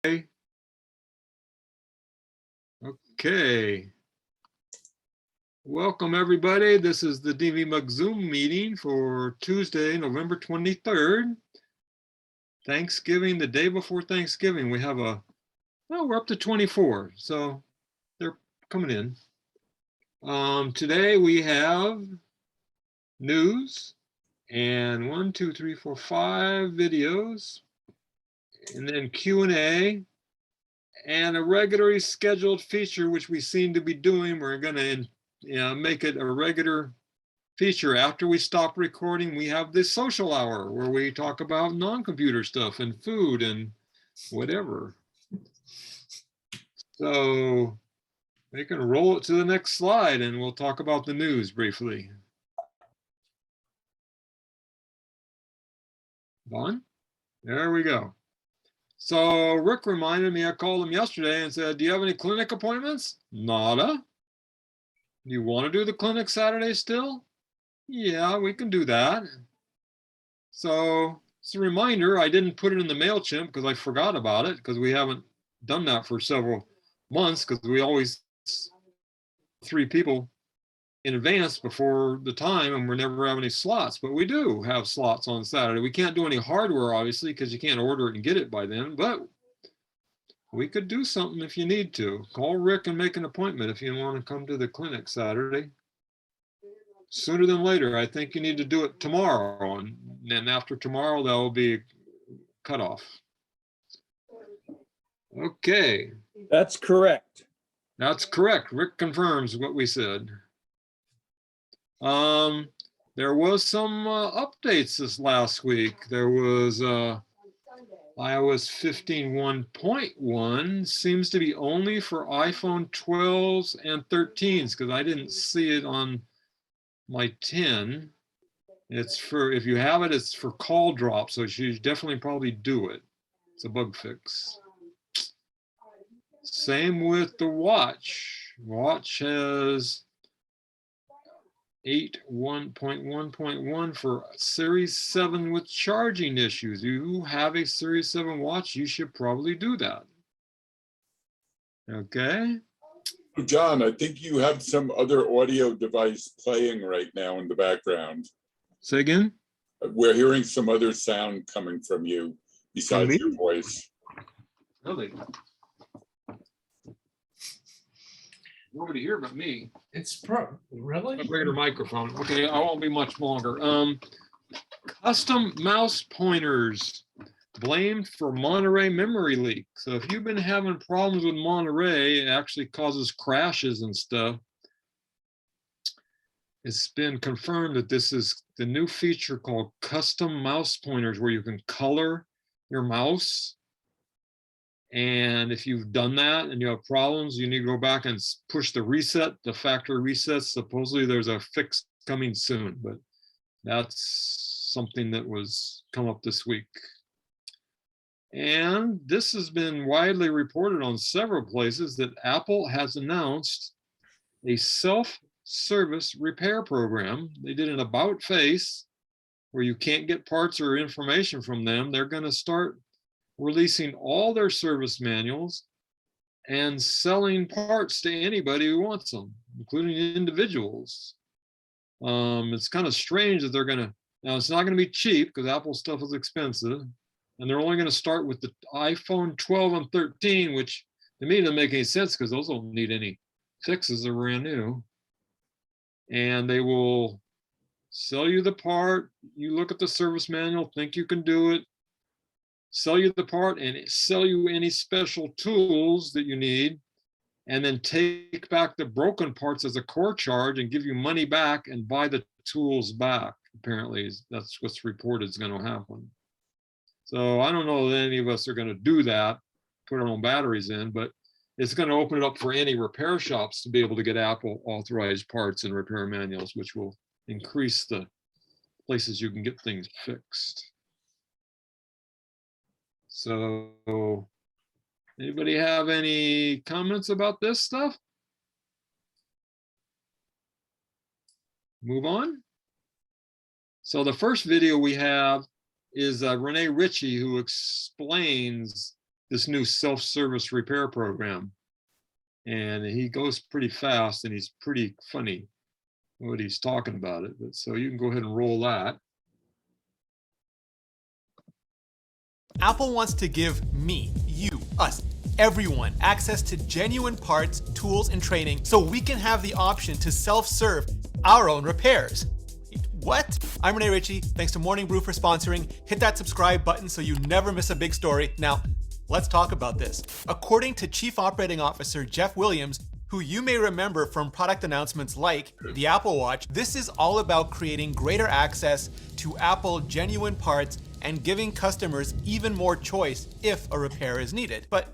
Okay. Welcome everybody. This is the DVMUG Zoom meeting for Tuesday, November 23rd. Thanksgiving, the day before Thanksgiving. We have we're up to 24, so they're coming in. Today we have news and 5 videos, and then Q&A. And a regularly scheduled feature, which we seem to be doing. We're going to make it a regular feature. After we stop recording, we have this social hour where we talk about non-computer stuff and food and whatever. So we can roll it to the next slide and we'll talk about the news briefly. Vaughn? There we go. So Rick reminded me, I called him yesterday and said, do you have any clinic appointments? Nada. Do you want to do the clinic Saturday still? Yeah, we can do that. So it's a reminder, I didn't put it in the MailChimp because I forgot about it, because we haven't done that for several months, because we always 3 people in advance before the time, and we never have any slots, but we do have slots on Saturday. We can't do any hardware, obviously, because you can't order it and get it by then, but we could do something if you need to. Call Rick and make an appointment if you want to come to the clinic Saturday. Sooner than later. I think you need to do it tomorrow, and then after tomorrow, that will be cut off. Okay. That's correct. That's correct. Rick confirms what we said. There was some updates this last week. There was iOS 15.1.1 seems to be only for iPhone 12s and 13s, because I didn't see it on my 10. It's for, if you have it, it's for call drop, so you should definitely probably do it. It's a bug fix. Same with the watch. Watch has 8.1.1.1 for Series 7 with charging issues. You have a Series 7 watch, you should probably do that. Okay. John, I think you have some other audio device playing right now in the background. Say again? We're hearing some other sound coming from you besides your voice. Really? Nobody here but me. It's really A regular microphone. Okay, I won't be much longer. Custom mouse pointers blamed for Monterey memory leak. So if you've been having problems with Monterey, it actually causes crashes and stuff. It's been confirmed that this is the new feature called custom mouse pointers, where you can color your mouse. And if you've done that and you have problems, you need to go back and push the reset, the factory reset. Supposedly there's a fix coming soon, but that's something that was come up this week. And this has been widely reported on several places that Apple has announced a self-service repair program. They did an about face where you can't get parts or information from them. They're going to start releasing all their service manuals and selling parts to anybody who wants them, including individuals. It's kind of strange that they're gonna, now it's not gonna be cheap because Apple stuff is expensive, and they're only gonna start with the iPhone 12 and 13, which to me doesn't make any sense because those don't need any fixes, they're brand new. And they will sell you the part, you look at the service manual, think you can do it, sell you the part and sell you any special tools that you need, and then take back the broken parts as a core charge and give you money back and buy the tools back. Apparently that's what's reported is going to happen. So I don't know that any of us are going to do that, put our own batteries in, but it's going to open it up for any repair shops to be able to get Apple authorized parts and repair manuals, which will increase the places you can get things fixed. So anybody have any comments about this stuff? Move on. So the first video we have is Renee Ritchie, who explains this new self-service repair program. And he goes pretty fast and he's pretty funny what he's talking about it. But so you can go ahead and roll that. Apple wants to give me, you, us, everyone access to genuine parts, tools, and training so we can have the option to self-serve our own repairs. What? I'm Renee Ritchie. Thanks to Morning Brew for sponsoring. Hit that subscribe button so you never miss a big story. Now, let's talk about this. According to Chief Operating Officer Jeff Williams, who you may remember from product announcements like the Apple Watch, this is all about creating greater access to Apple genuine parts and giving customers even more choice if a repair is needed. But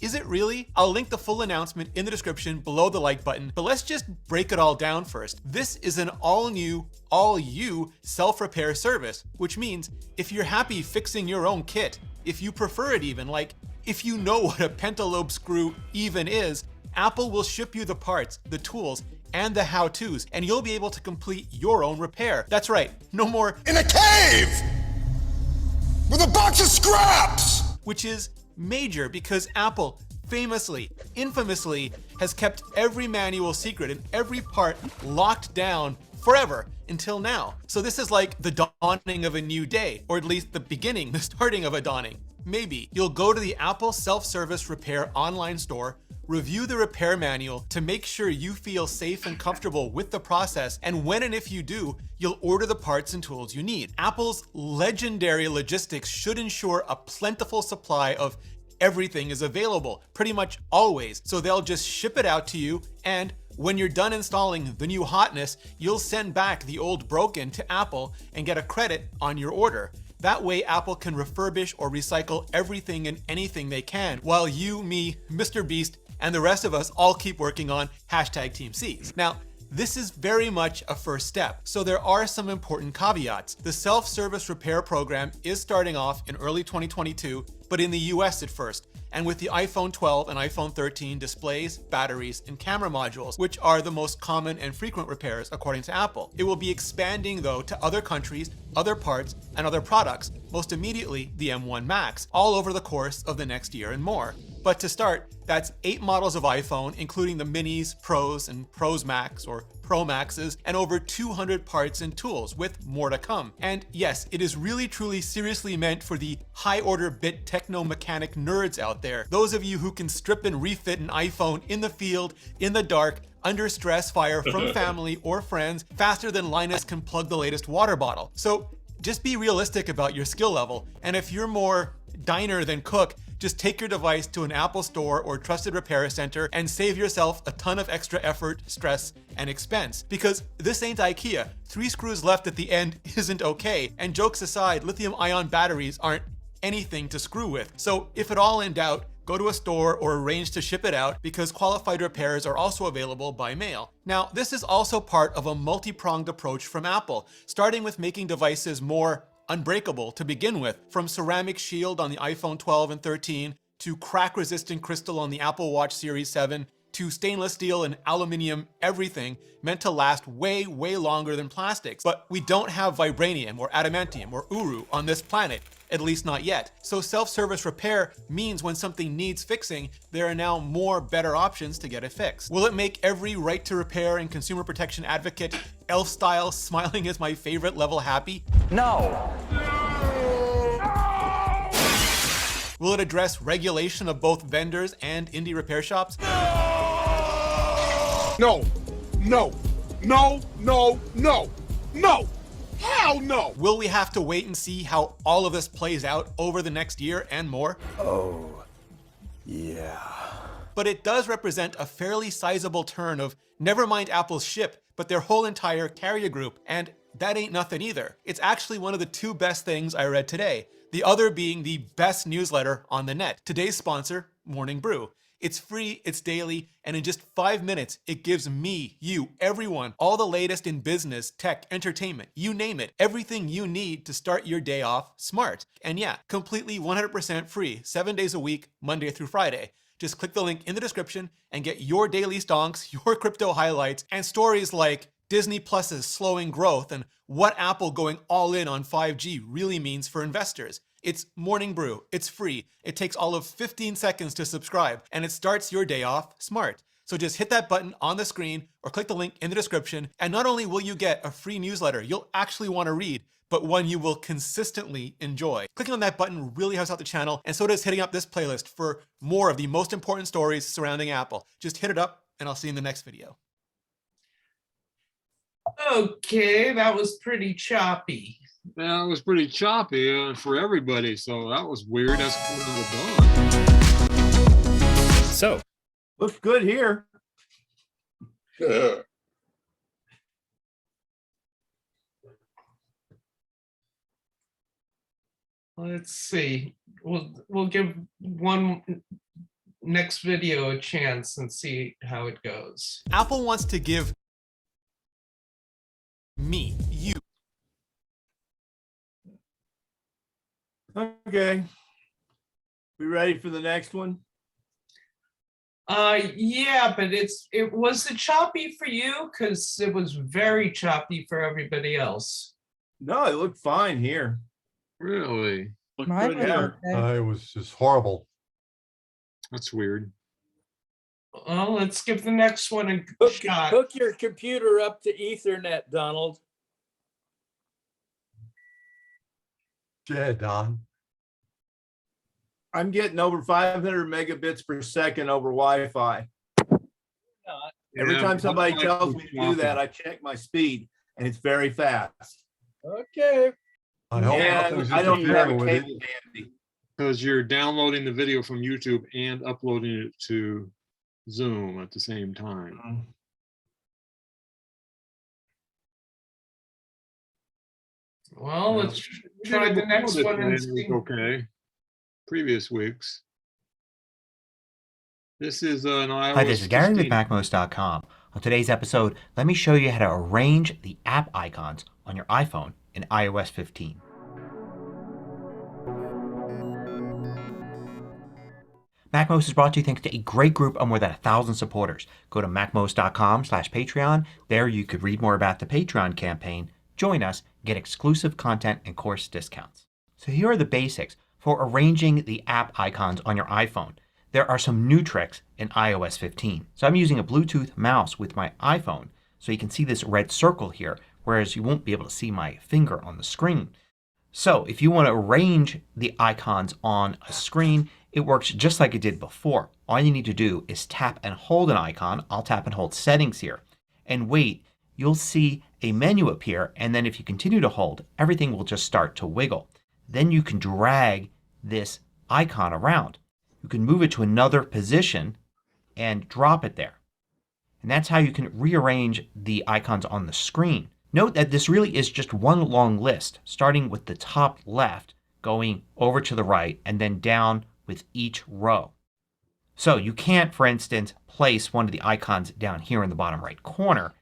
is it really? I'll link the full announcement in the description below the like button, but let's just break it all down first. This is an all-new, all-you self-repair service, which means if you're happy fixing your own kit, if you prefer it even, like if you know what a pentalobe screw even is, Apple will ship you the parts, the tools, and the how-tos, and you'll be able to complete your own repair. That's right, no more in a cave with a box of scraps! Which is major because Apple famously, infamously, has kept every manual secret and every part locked down forever until now. So this is like the dawning of a new day, or at least the beginning, the starting of a dawning. Maybe you'll go to the Apple Self-Service Repair online store, review the repair manual to make sure you feel safe and comfortable with the process, and when and if you do, you'll order the parts and tools you need. Apple's legendary logistics should ensure a plentiful supply of everything is available, pretty much always, so they'll just ship it out to you, and when you're done installing the new hotness, you'll send back the old broken to Apple and get a credit on your order. That way, Apple can refurbish or recycle everything and anything they can, while you, me, Mr. Beast, and the rest of us all keep working on #TeamSeas. Now, this is very much a first step, so there are some important caveats. The self-service repair program is starting off in early 2022, but in the US at first, and with the iPhone 12 and iPhone 13 displays, batteries, and camera modules, which are the most common and frequent repairs according to Apple. It will be expanding though to other countries, other parts, and other products, most immediately the M1 Max, all over the course of the next year and more. But to start, that's 8 models of iPhone, including the Minis, Pros, and Pros Max, or Pro Maxes, and over 200 parts and tools, with more to come. And yes, it is really truly seriously meant for the high-order bit techno-mechanic nerds out there. Those of you who can strip and refit an iPhone in the field, in the dark, under stress fire from family or friends, faster than Linus can plug the latest water bottle. So just be realistic about your skill level, and if you're more diner than cook, just take your device to an Apple store or trusted repair center and save yourself a ton of extra effort, stress, and expense. Because this ain't IKEA. 3 screws left at the end isn't okay. And jokes aside, lithium-ion batteries aren't anything to screw with. So if at all in doubt, go to a store or arrange to ship it out, because qualified repairs are also available by mail. Now, this is also part of a multi-pronged approach from Apple, starting with making devices more unbreakable to begin with, from ceramic shield on the iPhone 12 and 13, to crack-resistant crystal on the Apple Watch Series 7, to stainless steel and aluminum everything meant to last way, way longer than plastics. But we don't have vibranium or adamantium or uru on this planet, at least not yet. So self-service repair means when something needs fixing, there are now more better options to get it fixed. Will it make every right to repair and consumer protection advocate, elf style, smiling is my favorite level happy? No. Will it address regulation of both vendors and indie repair shops? No. No. No. No. No. No. Hell no! Will we have to wait and see how all of this plays out over the next year and more? Oh, yeah. But it does represent a fairly sizable turn of never mind Apple's ship, but their whole entire carrier group, and that ain't nothing either. It's actually one of the 2 best things I read today, the other being the best newsletter on the net. Today's sponsor, Morning Brew. It's free, it's daily, and in just 5 minutes, it gives me, you, everyone, all the latest in business, tech, entertainment, you name it, everything you need to start your day off smart. And yeah, completely 100% free, 7 days a week, Monday through Friday. Just click the link in the description and get your daily stonks, your crypto highlights, and stories like Disney Plus's slowing growth and what Apple going all in on 5G really means for investors. It's Morning Brew. It's free. It takes all of 15 seconds to subscribe, and it starts your day off smart. So just hit that button on the screen or click the link in the description, and not only will you get a free newsletter you'll actually want to read, but one you will consistently enjoy. Clicking on that button really helps out the channel, and so does hitting up this playlist for more of the most important stories surrounding Apple. Just hit it up, and I'll see you in the next video. Okay, that was pretty choppy. Yeah, it was pretty choppy for everybody, so that was weird. That's what done. So, Looks good here. Yeah. Let's see. We'll give one next video a chance and see how it goes. Apple wants to give me, you, Okay. We ready for the next one? Yeah, but it was it choppy for you? Because it was very choppy for everybody else. No, it looked fine here. Really? Looked Mine good was here. okay. It was just horrible. That's weird. Well, let's give the next one a shot. hook your computer up to Ethernet, Donald. Yeah, Don. I'm getting over 500 megabits per second over Wi-Fi. Every Yeah, time somebody Wi-Fi tells was me to do that, I check my speed, and it's very fast. Okay. I hope And nothing's I don't even have a interfering with it. cable handy. Because you're downloading the video from YouTube and uploading it to Zoom at the same time. Well, let's We try did it the next before one this, and and it see. was okay. Previous weeks. This is an iOS. Hi, this is Gary with 15. MacMost.com. On today's episode, let me show you how to arrange the app icons on your iPhone in iOS 15. MacMost is brought to you thanks to a great group of more than 1,000 supporters. Go to MacMost.com/Patreon. There you could read more about the Patreon campaign, join us, get exclusive content and course discounts. So here are the basics for arranging the app icons on your iPhone. There are some new tricks in iOS 15. So I'm using a Bluetooth mouse with my iPhone so you can see this red circle here, whereas you won't be able to see my finger on the screen. So if you want to arrange the icons on a screen, it works just like it did before. All you need to do is tap and hold an icon. I'll tap and hold settings here and wait. You'll see a menu appear, and then if you continue to hold, everything will just start to wiggle. Then you can drag this icon around. You can move it to another position and drop it there. And that's how you can rearrange the icons on the screen. Note that this really is just one long list, starting with the top left, going over to the right, and then down with each row. So you can't, for instance, place one of the icons down here in the bottom right corner.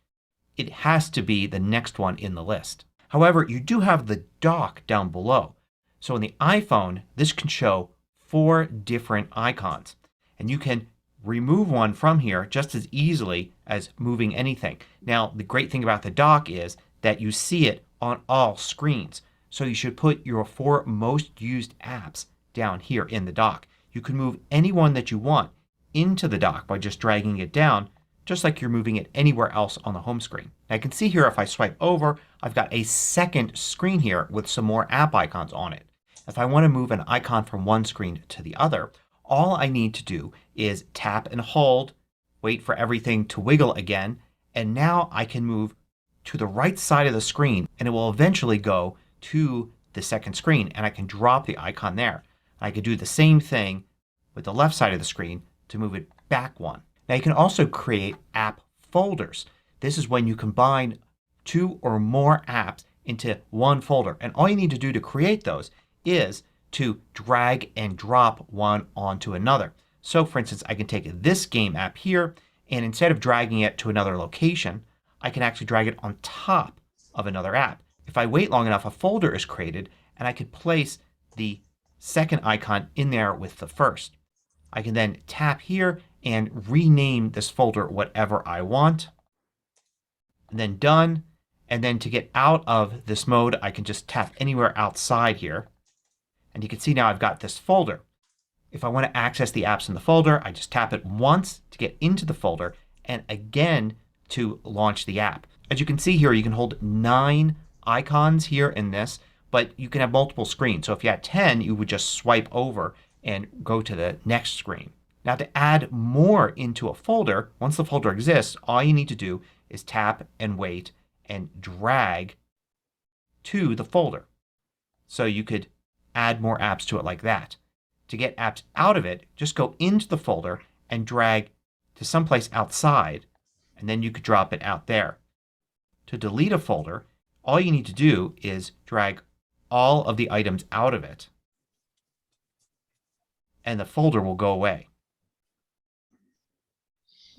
It has to be the next one in the list. However, you do have the dock down below. So in the iPhone, this can show 4 different icons. And you can remove one from here just as easily as moving anything. Now, the great thing about the dock is that you see it on all screens. So you should put your 4 most used apps down here in the dock. You can move any one that you want into the dock by just dragging it down, just like you're moving it anywhere else on the home screen. Now, I can see here if I swipe over, I've got a second screen here with some more app icons on it. If I want to move an icon from one screen to the other, all I need to do is tap and hold, wait for everything to wiggle again, and now I can move to the right side of the screen and it will eventually go to the second screen and I can drop the icon there. I could do the same thing with the left side of the screen to move it back one. Now you can also create app folders. This is when you combine 2 or more apps into one folder, and all you need to do to create those is to drag and drop one onto another. So for instance, I can take this game app here and instead of dragging it to another location, I can actually drag it on top of another app. If I wait long enough, a folder is created and I could place the second icon in there with the first. I can then tap here and rename this folder whatever I want. And then done. And then to get out of this mode I can just tap anywhere outside here. And you can see now I've got this folder. If I want to access the apps in the folder, I just tap it once to get into the folder and again to launch the app. As you can see here, you can hold 9 icons here in this, but you can have multiple screens. So if you had 10, you would just swipe over and go to the next screen. Now to add more into a folder, once the folder exists, all you need to do is tap and wait and drag to the folder. So you could add more apps to it like that. To get apps out of it, just go into the folder and drag to someplace outside, and then you could drop it out there. To delete a folder, all you need to do is drag all of the items out of it and the folder will go away.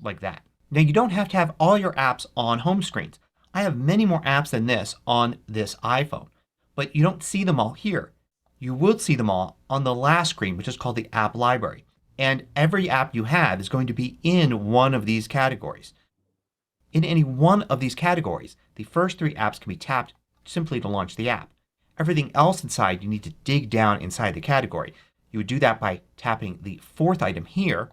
Like that. Now you don't have to have all your apps on home screens. I have many more apps than this on this iPhone, but you don't see them all here. You will see them all on the last screen, which is called the app library. And every app you have is going to be in one of these categories. In any one of these categories, the first 3 apps can be tapped simply to launch the app. Everything else inside you need to dig down inside the category. You would do that by tapping the 4th item here.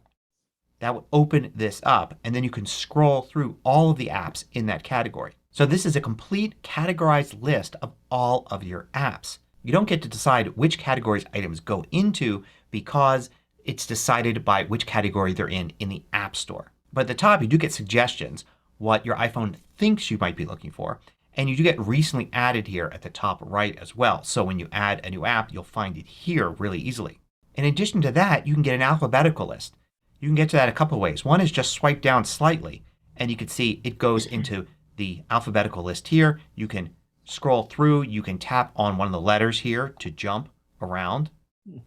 That would open this up and then you can scroll through all of the apps in that category. So this is a complete categorized list of all of your apps. You don't get to decide which categories items go into because it's decided by which category they're in the App Store. But at the top you do get suggestions, what your iPhone thinks you might be looking for, and you do get recently added here at the top right as well. So when you add a new app you'll find it here really easily. In addition to that, you can get an alphabetical list. You can get to that a couple of ways. One is just swipe down slightly and you can see it goes into the alphabetical list here. You can scroll through. You can tap on one of the letters here to jump around.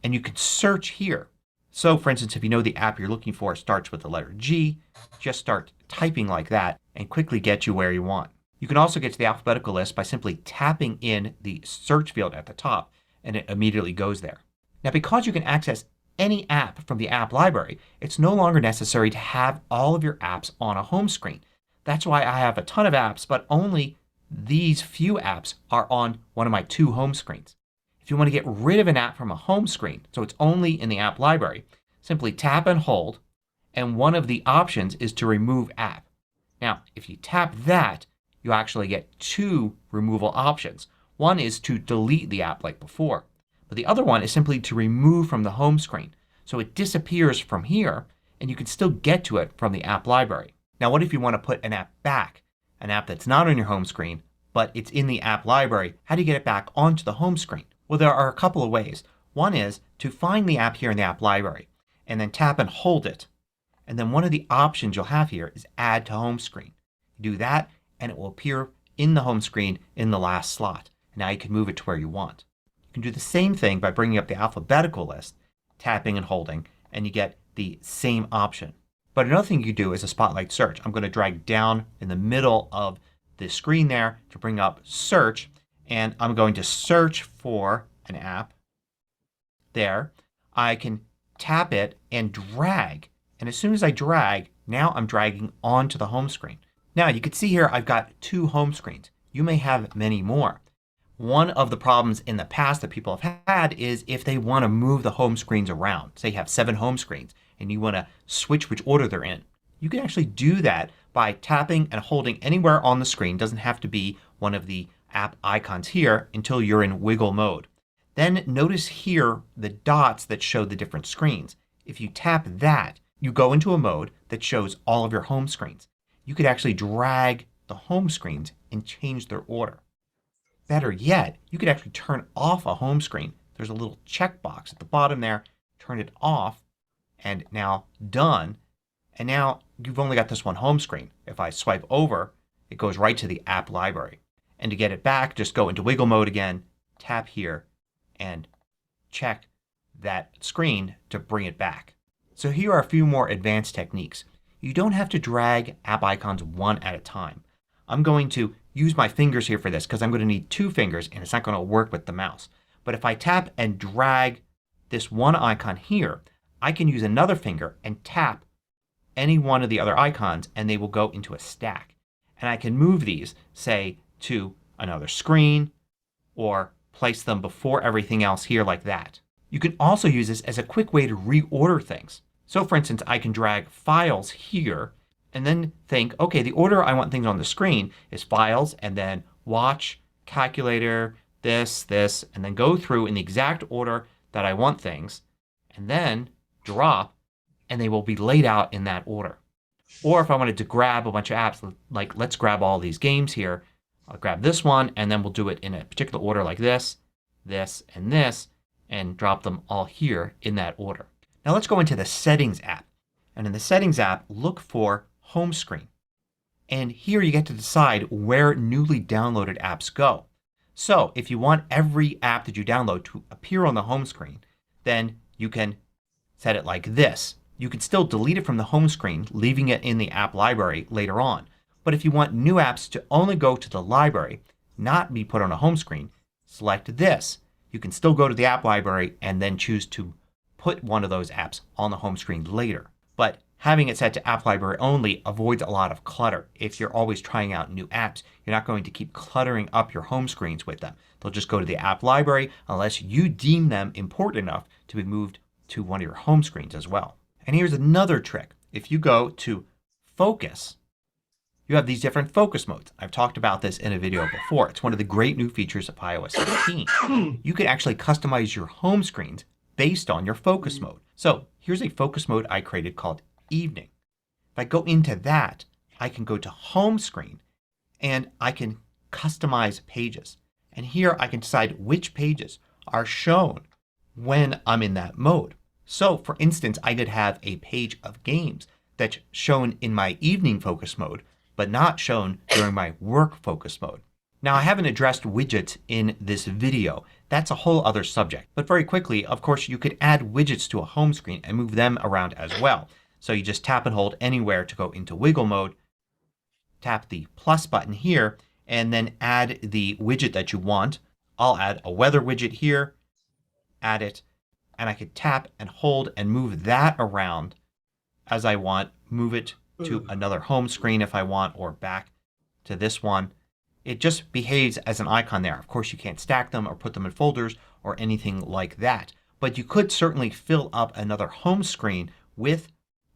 And you can search here. So for instance, if you know the app you're looking for starts with the letter G, just start typing like that and quickly get you where you want. You can also get to the alphabetical list by simply tapping in the search field at the top and it immediately goes there. Now because you can access any app from the app library, it's no longer necessary to have all of your apps on a home screen. That's why I have a ton of apps, but only these few apps are on one of my 2 home screens. If you want to get rid of an app from a home screen, so it's only in the app library, simply tap and hold and one of the options is to remove app. Now if you tap that, you actually get 2 removal options. One is to delete the app like before. But the other one is simply to remove from the home screen. So it disappears from here and you can still get to it from the app library. Now what if you want to put an app back? An app that's not on your home screen but it's in the app library. How do you get it back onto the home screen? Well, there are a couple of ways. One is to find the app here in the app library and then tap and hold it. And then one of the options you'll have here is add to home screen. You do that and it will appear in the home screen in the last slot. Now you can move it to where you want. You can do the same thing by bringing up the alphabetical list, tapping and holding, and you get the same option. But another thing you do is a spotlight search. I'm going to drag down in the middle of the screen there to bring up search, and I'm going to search for an app. There. I can tap it and drag. And as soon as I drag, now I'm dragging onto the home screen. Now you can see here I've got 2 home screens. You may have many more. One of the problems in the past that people have had is if they want to move the home screens around. Say you have 7 home screens and you want to switch which order they're in. You can actually do that by tapping and holding anywhere on the screen. It doesn't have to be one of the app icons here until you're in wiggle mode. Then notice here the dots that show the different screens. If you tap that, you go into a mode that shows all of your home screens. You could actually drag the home screens and change their order. Better yet, you could actually turn off a home screen. There's a little checkbox at the bottom there. Turn it off and now done. And now you've only got this one home screen. If I swipe over, it goes right to the app library. And to get it back, just go into wiggle mode again, tap here, and check that screen to bring it back. So here are a few more advanced techniques. You don't have to drag app icons one at a time. I'm going to use my fingers here for this because I'm going to need 2 fingers and it's not going to work with the mouse. But if I tap and drag this one icon here, I can use another finger and tap any one of the other icons and they will go into a stack. And I can move these, say, to another screen or place them before everything else here like that. You can also use this as a quick way to reorder things. So for instance, I can drag Files here and then think, okay, the order I want things on the screen is Files and then Watch, Calculator, this, and then go through in the exact order that I want things and then drop, and they will be laid out in that order. Or if I wanted to grab a bunch of apps, like let's grab all these games here. I'll grab this one and then we'll do it in a particular order like this, and this, and drop them all here in that order. Now let's go into the Settings app. And in the Settings app, look for Home Screen. And here you get to decide where newly downloaded apps go. So if you want every app that you download to appear on the home screen, then you can set it like this. You can still delete it from the home screen, leaving it in the app library later on. But if you want new apps to only go to the library, not be put on a home screen, select this. You can still go to the app library and then choose to put one of those apps on the home screen later. But having it set to app library only avoids a lot of clutter. If you're always trying out new apps, you're not going to keep cluttering up your home screens with them. They'll just go to the app library unless you deem them important enough to be moved to one of your home screens as well. And here's another trick. If you go to Focus, you have these different focus modes. I've talked about this in a video before. It's one of the great new features of iOS 15. You can actually customize your home screens based on your focus mode. So here's a focus mode I created called Evening. If I go into that, I can go to Home Screen and I can customize pages. And here I can decide which pages are shown when I'm in that mode. So for instance, I could have a page of games that's shown in my evening focus mode but not shown during my work focus mode. Now I haven't addressed widgets in this video. That's a whole other subject. But very quickly, of course, you could add widgets to a home screen and move them around as well. So you just tap and hold anywhere to go into wiggle mode. Tap the plus button here and then add the widget that you want. I'll add a weather widget here. Add it. And I could tap and hold and move that around as I want. Move it to another home screen if I want, or back to this one. It just behaves as an icon there. Of course you can't stack them or put them in folders or anything like that. But you could certainly fill up another home screen with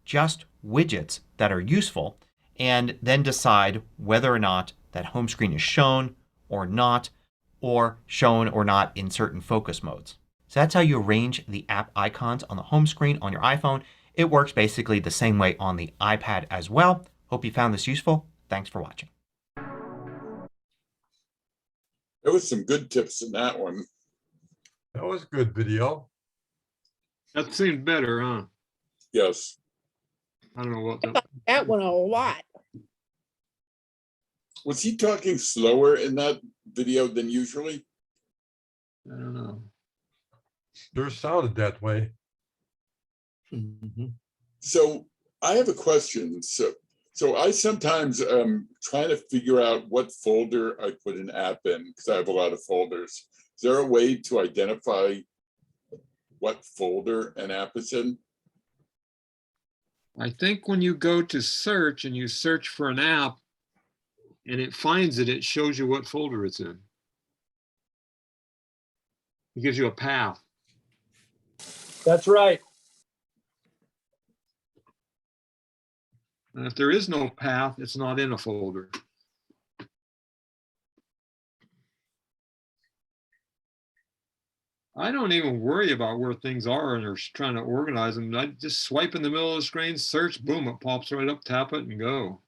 just widgets that are useful and then decide whether or not that home screen is shown or not, or shown or not in certain focus modes. So that's how you arrange the app icons on the home screen on your iPhone. It works basically the same way on the iPad as well. Hope you found this useful. Thanks for watching. There was some good tips in that one. That was a good video. That seemed better, huh? Yes. I don't know what that. That one a lot. Was he talking slower in that video than usually? I don't know. Sure sounded that way. So I have a question. So I sometimes trying to figure out what folder I put an app in because I have a lot of folders. Is there a way to identify what folder an app is in? I think when you go to search and you search for an app and it finds it, it shows you what folder it's in. It gives you a path. That's right. And if there is no path, it's not in a folder. I don't even worry about where things are and are trying to organize them. I just swipe in the middle of the screen, search, boom, it pops right up, tap it and go.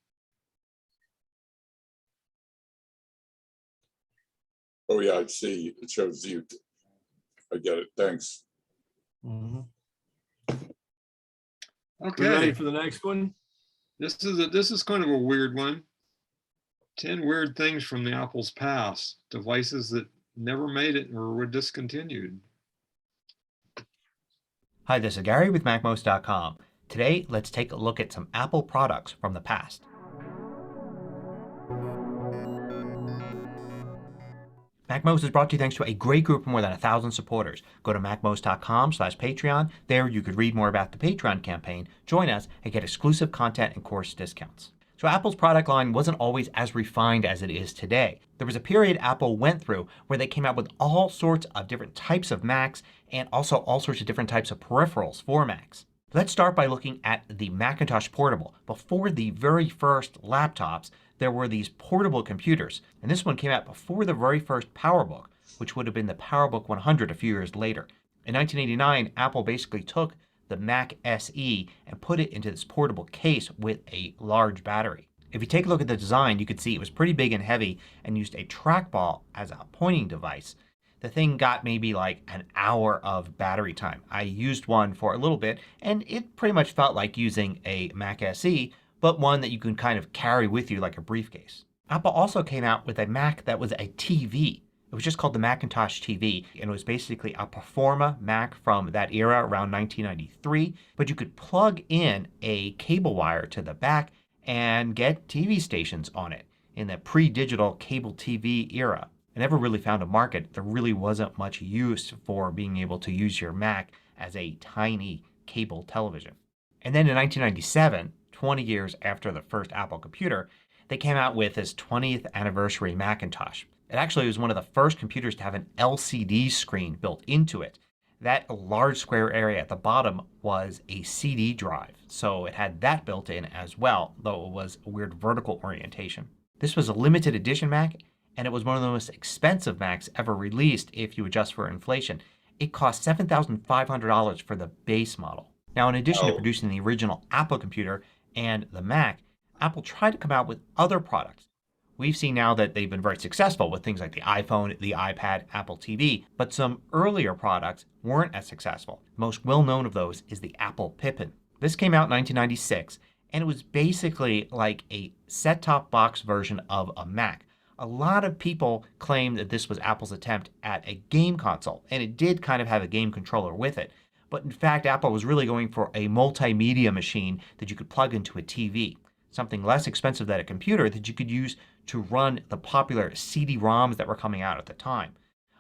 Oh yeah, I see. It shows you. I get it. Thanks. You Okay. ready for the next one? This is kind of a weird one. 10 weird things from the Apple's past. Devices that never made it or were discontinued. Hi, this is Gary with MacMost.com. Today, let's take a look at some Apple products from the past. MacMost is brought to you thanks to a great group of more than 1,000 supporters. Go to macmost.com/Patreon. There you could read more about the Patreon campaign, join us, and get exclusive content and course discounts. So Apple's product line wasn't always as refined as it is today. There was a period Apple went through where they came out with all sorts of different types of Macs and also all sorts of different types of peripherals for Macs. Let's start by looking at the Macintosh Portable. Before the very first laptops, there were these portable computers. And this one came out before the very first PowerBook, which would have been the PowerBook 100 a few years later. In 1989, Apple basically took the Mac SE and put it into this portable case with a large battery. If you take a look at the design, you can see it was pretty big and heavy and used a trackball as a pointing device. The thing got maybe like an hour of battery time. I used one for a little bit and it pretty much felt like using a Mac SE, but one that you can kind of carry with you like a briefcase. Apple also came out with a Mac that was a TV. It was just called the Macintosh TV and it was basically a Performa Mac from that era around 1993. But you could plug in a cable wire to the back and get TV stations on it in the pre-digital cable TV era. I never really found a market. There really wasn't much use for being able to use your Mac as a tiny cable television. And then in 1997, 20 years after the first Apple computer, they came out with this 20th anniversary Macintosh. It actually was one of the first computers to have an LCD screen built into it. That large square area at the bottom was a CD drive. So it had that built in as well, though it was a weird vertical orientation. This was a limited edition Mac and it was one of the most expensive Macs ever released if you adjust for inflation. It cost $7,500 for the base model. Now in addition to producing the original Apple computer and the Mac, Apple tried to come out with other products. We've seen now that they've been very successful with things like the iPhone, the iPad, Apple TV, but some earlier products weren't as successful. The most well known of those is the Apple Pippin. This came out in 1996 and it was basically like a set-top box version of a Mac. A lot of people claim that this was Apple's attempt at a game console and it did kind of have a game controller with it. But in fact Apple was really going for a multimedia machine that you could plug into a TV. Something less expensive than a computer that you could use to run the popular CD-ROMs that were coming out at the time.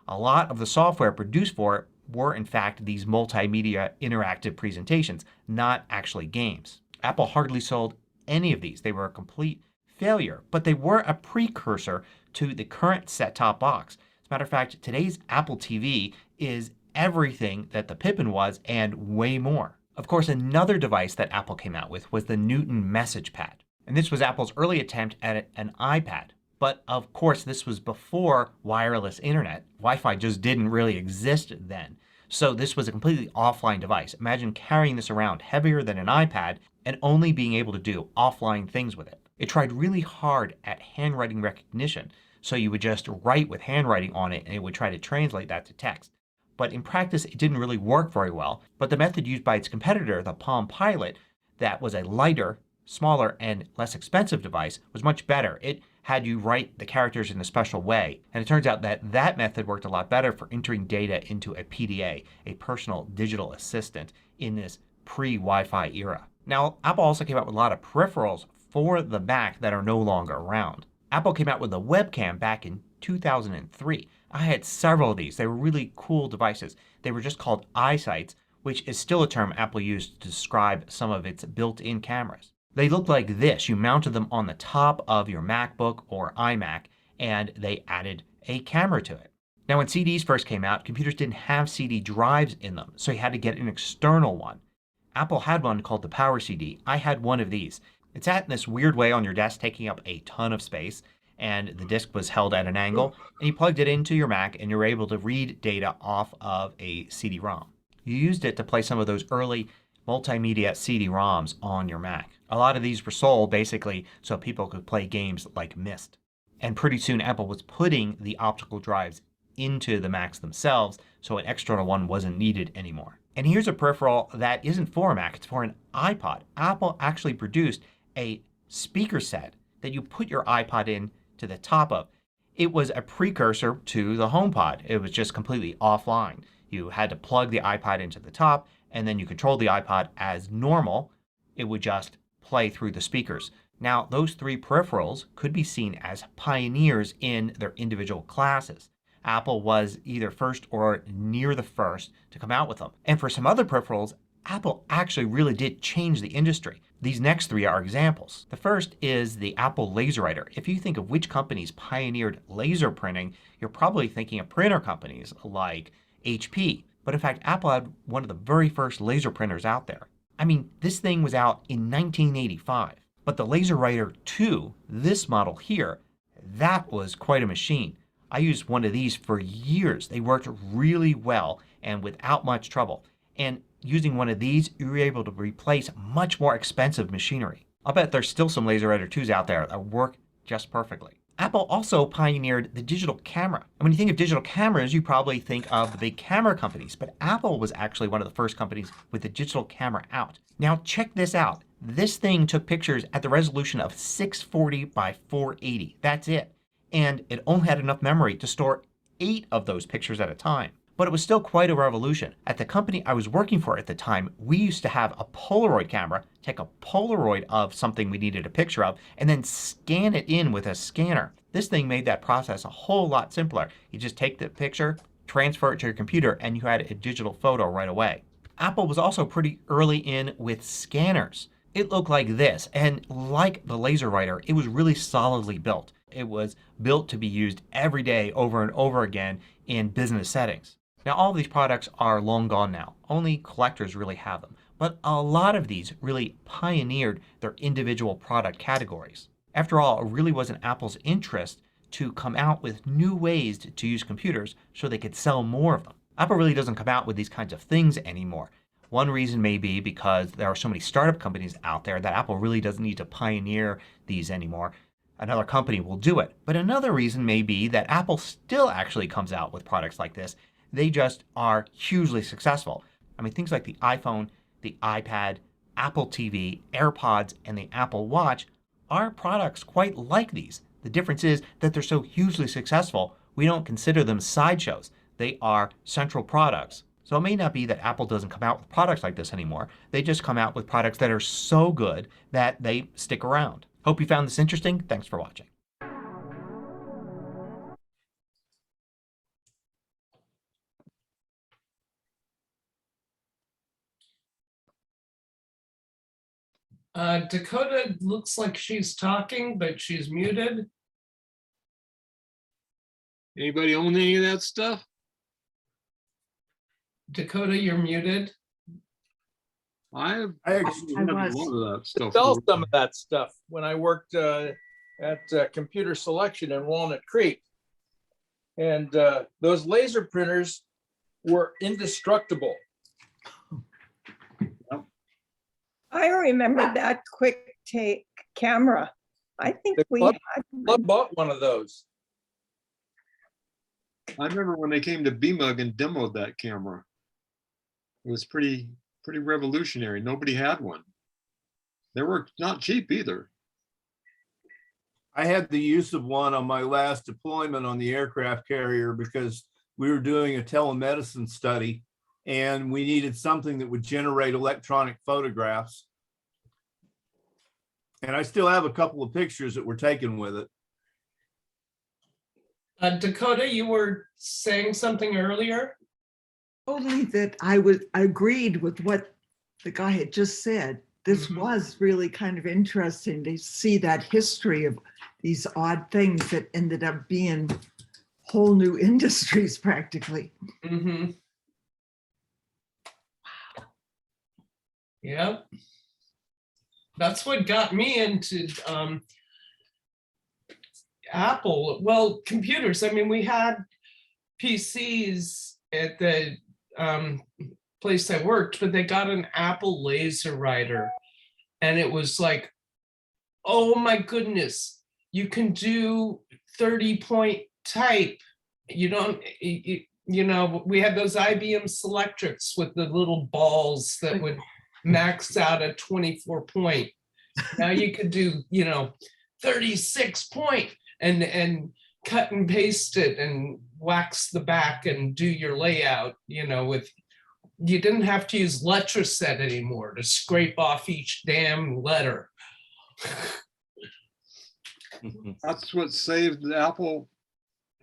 A lot of the software produced for it were in fact these multimedia interactive presentations, not actually games. Apple hardly sold any of these. They were a complete failure, but they were a precursor to the current set-top box. As a matter of fact, today's Apple TV is everything that the Pippin was and way more. Of course, another device that Apple came out with was the Newton Message Pad. And this was Apple's early attempt at an iPad. But of course this was before wireless internet. Wi-Fi just didn't really exist then. So this was a completely offline device. Imagine carrying this around heavier than an iPad and only being able to do offline things with it. It tried really hard at handwriting recognition. So you would just write with handwriting on it and it would try to translate that to text. But in practice it didn't really work very well. But the method used by its competitor, the Palm Pilot, that was a lighter, smaller, and less expensive device was much better. It had you write the characters in a special way. And it turns out that that method worked a lot better for entering data into a PDA, a personal digital assistant, in this pre-Wi-Fi era. Now Apple also came out with a lot of peripherals for the Mac that are no longer around. Apple came out with a webcam back in 2003. I had several of these. They were really cool devices. They were just called iSights, which is still a term Apple used to describe some of its built-in cameras. They looked like this. You mounted them on the top of your MacBook or iMac and they added a camera to it. Now when CDs first came out, computers didn't have CD drives in them, so you had to get an external one. Apple had one called the Power CD. I had one of these. It sat in this weird way on your desk taking up a ton of space and the disk was held at an angle and you plugged it into your Mac and you were able to read data off of a CD-ROM. You used it to play some of those early multimedia CD-ROMs on your Mac. A lot of these were sold basically so people could play games like Myst. And pretty soon Apple was putting the optical drives into the Macs themselves so an external one wasn't needed anymore. And here's a peripheral that isn't for a Mac, it's for an iPod. Apple actually produced a speaker set that you put your iPod in to the top of. It was a precursor to the HomePod. It was just completely offline. You had to plug the iPod into the top and then you controlled the iPod as normal. It would just play through the speakers. Now those three peripherals could be seen as pioneers in their individual classes. Apple was either first or near the first to come out with them. And for some other peripherals, Apple actually really did change the industry. These next three are examples. The first is the Apple Laserwriter. If you think of which companies pioneered laser printing, you're probably thinking of printer companies like HP. But in fact, Apple had one of the very first laser printers out there. I mean, this thing was out in 1985. But the Laserwriter 2, this model here, that was quite a machine. I used one of these for years. They worked really well and without much trouble. And using one of these, you were able to replace much more expensive machinery. I'll bet there's still some Laserwriter 2s out there that work just perfectly. Apple also pioneered the digital camera. And when you think of digital cameras, you probably think of the big camera companies. But Apple was actually one of the first companies with the digital camera out. Now check this out. This thing took pictures at the resolution of 640 by 480. That's it. And it only had enough memory to store 8 of those pictures at a time. But it was still quite a revolution. At the company I was working for at the time, we used to have a Polaroid camera, take a Polaroid of something we needed a picture of, and then scan it in with a scanner. This thing made that process a whole lot simpler. You just take the picture, transfer it to your computer, and you had a digital photo right away. Apple was also pretty early in with scanners. It looked like this, and like the Laserwriter, it was really solidly built. It was built to be used every day over and over again in business settings. Now all of these products are long gone now. Only collectors really have them. But a lot of these really pioneered their individual product categories. After all, it really wasn't Apple's interest to come out with new ways to use computers so they could sell more of them. Apple really doesn't come out with these kinds of things anymore. One reason may be because there are so many startup companies out there that Apple really doesn't need to pioneer these anymore. Another company will do it. But another reason may be that Apple still actually comes out with products like this. They just are hugely successful. I mean, things like the iPhone, the iPad, Apple TV, AirPods, and the Apple Watch are products quite like these. The difference is that they're so hugely successful, we don't consider them sideshows. They are central products. So it may not be that Apple doesn't come out with products like this anymore. They just come out with products that are so good that they stick around. Hope you found this interesting. Thanks for watching. Dakota looks like she's talking, but she's muted. Anybody own any of that stuff? Dakota, you're muted. I I have actually- a lot of that stuff. Sell some of that stuff when I worked at Computer Selection in Walnut Creek. And those laser printers were indestructible. I remember that quick take camera. I think The we club- had I one. bought one of those. I remember when they came to BMUG and demoed that camera. It was pretty revolutionary. Nobody had one. They were not cheap either. I had the use of one on my last deployment on the aircraft carrier because we were doing a telemedicine study and we needed something that would generate electronic photographs. And I still have a couple of pictures that were taken with it. Dakota, you were saying something earlier? Only that I agreed with what the guy had just said. This was really kind of interesting to see that history of these odd things that ended up being whole new industries practically. Mm-hmm. Yep. That's what got me into Apple. Well, computers. I mean, we had PCs at the place I worked, but they got an Apple Laserwriter, and it was like, oh my goodness, you can do 30-point type. You don't, you know, we had those IBM Selectrics with the little balls that would max out at 24-point. Now you could do, you know, 36-point and cut and paste it and wax the back and do your layout, you know, with, you didn't have to use Letraset anymore to scrape off each damn letter. That's what saved the Apple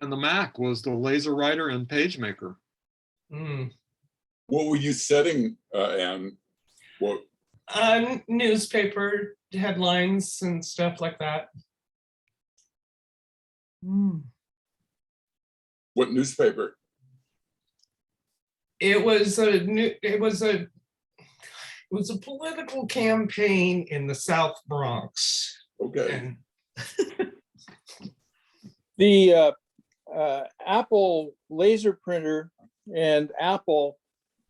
and the Mac was the Laserwriter and PageMaker. Mm. What were you setting, Anne, What, Newspaper headlines and stuff like that. Mm. what newspaper? It was a political campaign in the South Bronx. Okay. And The Apple laser printer and Apple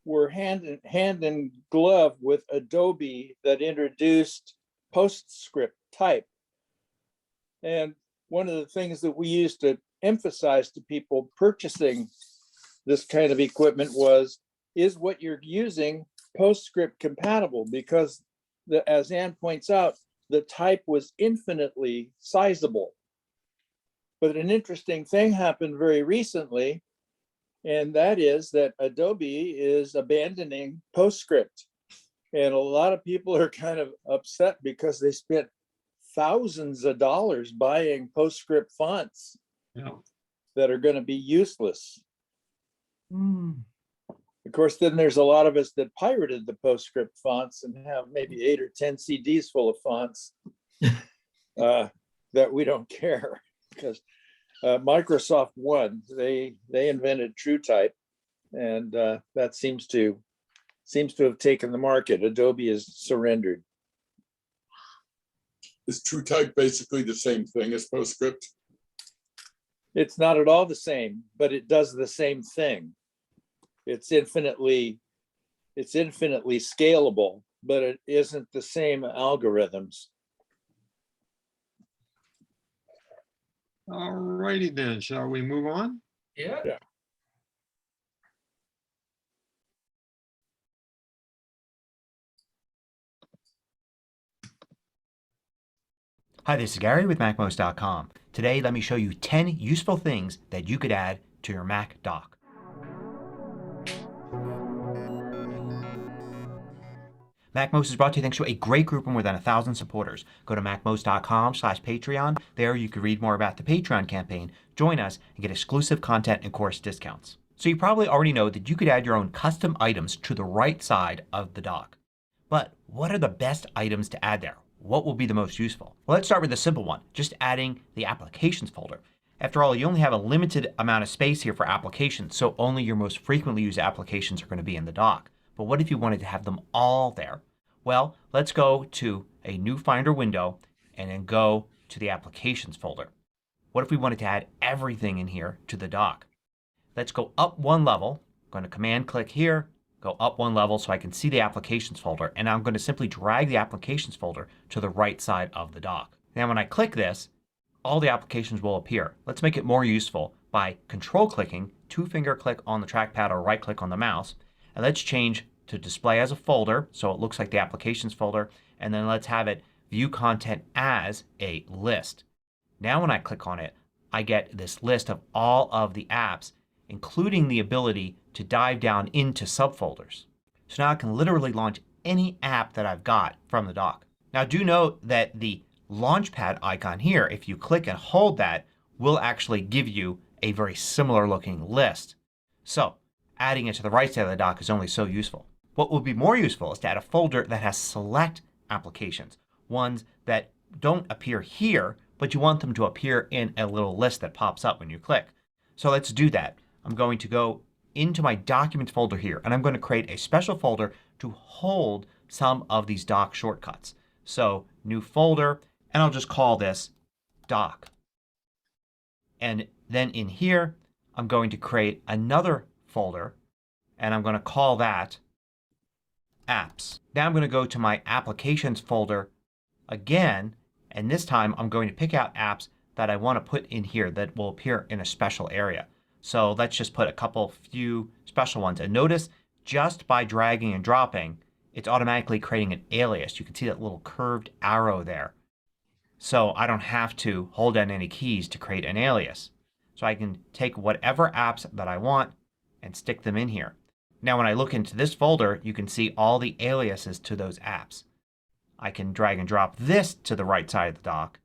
were hand in glove with Adobe that introduced Postscript type. And one of the things that we used to emphasize to people purchasing this kind of equipment was, is what you're using Postscript compatible? Because as Ann points out, the type was infinitely sizable. But an interesting thing happened very recently, and that is that Adobe is abandoning Postscript. And a lot of people are kind of upset because they spent thousands of dollars buying Postscript fonts that are going to be useless. Mm. Of course, then there's a lot of us that pirated the Postscript fonts and have maybe 8 or 10 CDs full of fonts that we don't care, because Microsoft won. They invented TrueType, and that seems to have taken the market. Adobe has surrendered. Is TrueType basically the same thing as Postscript? It's not at all the same, but it does the same thing. It's infinitely scalable, but it isn't the same algorithms. All righty then, shall we move on? yeah. Hi, this is Gary with MacMost.com. Today, let me show you 10 useful things that you could add to your Mac dock. MacMost is brought to you thanks to a great group of more than 1,000 supporters. Go to MacMost.com/Patreon. There you can read more about the Patreon campaign, join us, and get exclusive content and course discounts. So you probably already know that you could add your own custom items to the right side of the dock. But what are the best items to add there? What will be the most useful? Well, let's start with the simple one, just adding the applications folder. After all, you only have a limited amount of space here for applications, so only your most frequently used applications are going to be in the dock. But what if you wanted to have them all there? Well, let's go to a new Finder window and then go to the applications folder. What if we wanted to add everything in here to the dock? Let's go up one level. I'm going to Command click here, go up one level so I can see the applications folder, and I'm going to simply drag the applications folder to the right side of the dock. Now when I click this, all the applications will appear. Let's make it more useful by control clicking, 2-finger click on the trackpad or right click on the mouse, and let's change to display as a folder so it looks like the applications folder, and then let's have it view content as a list. Now when I click on it, I get this list of all of the apps, including the ability to dive down into subfolders. So now I can literally launch any app that I've got from the dock. Now do note that the Launchpad icon here, if you click and hold that, will actually give you a very similar looking list. So adding it to the right side of the dock is only so useful. What would be more useful is to add a folder that has select applications. Ones that don't appear here, but you want them to appear in a little list that pops up when you click. So let's do that. I'm going to go into my Documents folder here, and I'm going to create a special folder to hold some of these dock shortcuts. So new folder, and I'll just call this Dock. And then in here I'm going to create another folder, and I'm going to call that Apps. Now I'm going to go to my Applications folder again, and this time I'm going to pick out apps that I want to put in here that will appear in a special area. So let's just put a few special ones. And notice just by dragging and dropping it's automatically creating an alias. You can see that little curved arrow there. So I don't have to hold down any keys to create an alias. So I can take whatever apps that I want and stick them in here. Now when I look into this folder you can see all the aliases to those apps. I can drag and drop this to the right side of the dock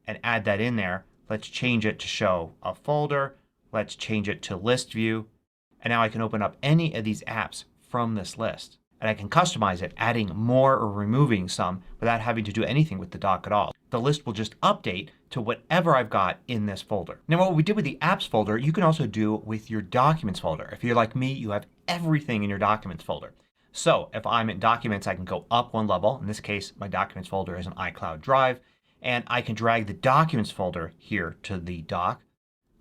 and add that in there. Let's change it to show a folder. Let's change it to list view. And now I can open up any of these apps from this list. And I can customize it, adding more or removing some without having to do anything with the dock at all. The list will just update to whatever I've got in this folder. Now what we did with the apps folder, you can also do with your documents folder. If you're like me, you have everything in your documents folder. So if I'm in documents, I can go up one level. In this case, my documents folder is an iCloud Drive. And I can drag the documents folder here to the dock.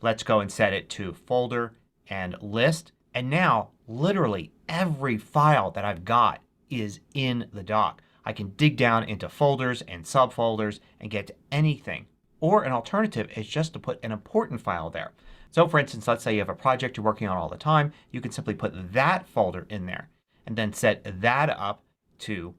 Let's go and set it to folder and list. And now literally every file that I've got is in the dock. I can dig down into folders and subfolders and get to anything. Or an alternative is just to put an important file there. So for instance, let's say you have a project you're working on all the time. You can simply put that folder in there and then set that up to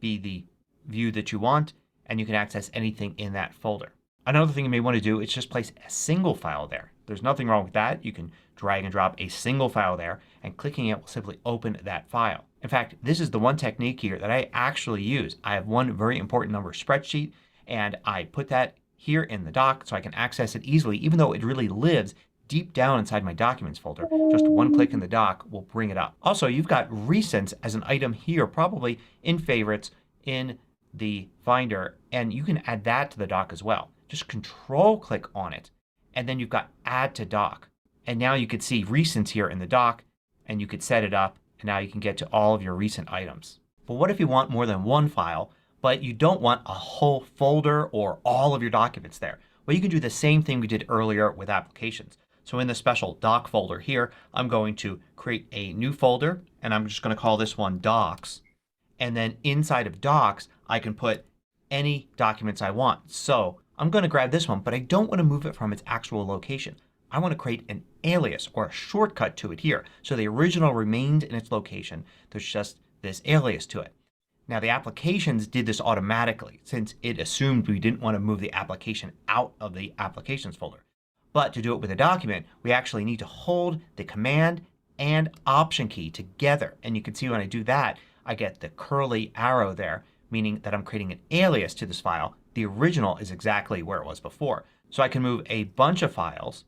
be the view that you want, and you can access anything in that folder. Another thing you may want to do is just place a single file there. There's nothing wrong with that. You can drag and drop a single file there, and clicking it will simply open that file. In fact, this is the one technique here that I actually use. I have one very important number spreadsheet, and I put that here in the dock so I can access it easily, even though it really lives deep down inside my documents folder. Just one click in the dock will bring it up. Also, you've got recents as an item here, probably in favorites in the Finder, and you can add that to the dock as well. Just control click on it, and then you've got add to dock. And now you could see recents here in the dock, and you could set it up, and now you can get to all of your recent items. But what if you want more than one file, but you don't want a whole folder or all of your documents there? Well, you can do the same thing we did earlier with applications. So in the special doc folder here, I'm going to create a new folder, and I'm just going to call this one Docs. And then inside of Docs, I can put any documents I want. So I'm going to grab this one, but I don't want to move it from its actual location. I want to create an alias or a shortcut to it here. So the original remained in its location. There's just this alias to it. Now the applications did this automatically since it assumed we didn't want to move the application out of the applications folder. But to do it with a document, we actually need to hold the Command and Option key together. And you can see when I do that, I get the curly arrow there, meaning that I'm creating an alias to this file. The original is exactly where it was before. So I can move a bunch of files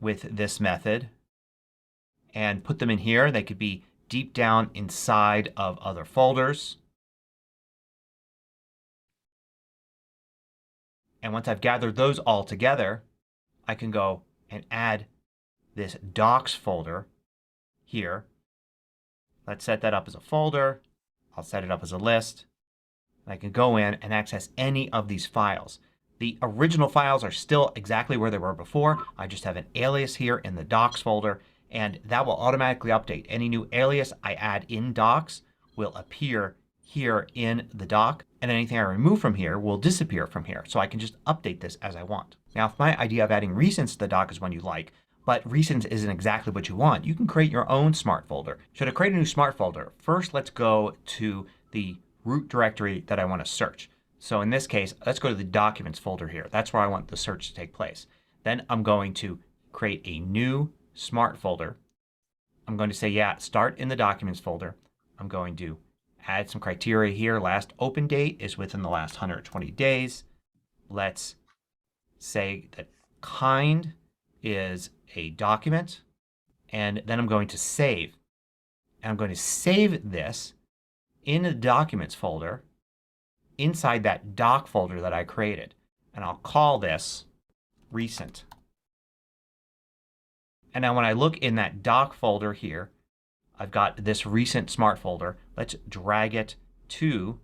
with this method and put them in here. They could be deep down inside of other folders. And once I've gathered those all together, I can go and add this Docs folder here. Let's set that up as a folder. I'll set it up as a list. I can go in and access any of these files. The original files are still exactly where they were before. I just have an alias here in the Docs folder, and that will automatically update. Any new alias I add in Docs will appear here in the dock, and anything I remove from here will disappear from here. So I can just update this as I want. Now if my idea of adding recents to the dock is one you like, but recents isn't exactly what you want, you can create your own smart folder. So to create a new smart folder, first let's go to the root directory that I want to search. So in this case, let's go to the Documents folder here. That's where I want the search to take place. Then I'm going to create a new smart folder. I'm going to say, yeah, start in the Documents folder. I'm going to add some criteria here. Last open date is within the last 120 days. Let's say that kind is a document. And then I'm going to save. And I'm going to save this in the Documents folder inside that doc folder that I created. And I'll call this recent. And now when I look in that doc folder here, I've got this recent smart folder. Let's drag it to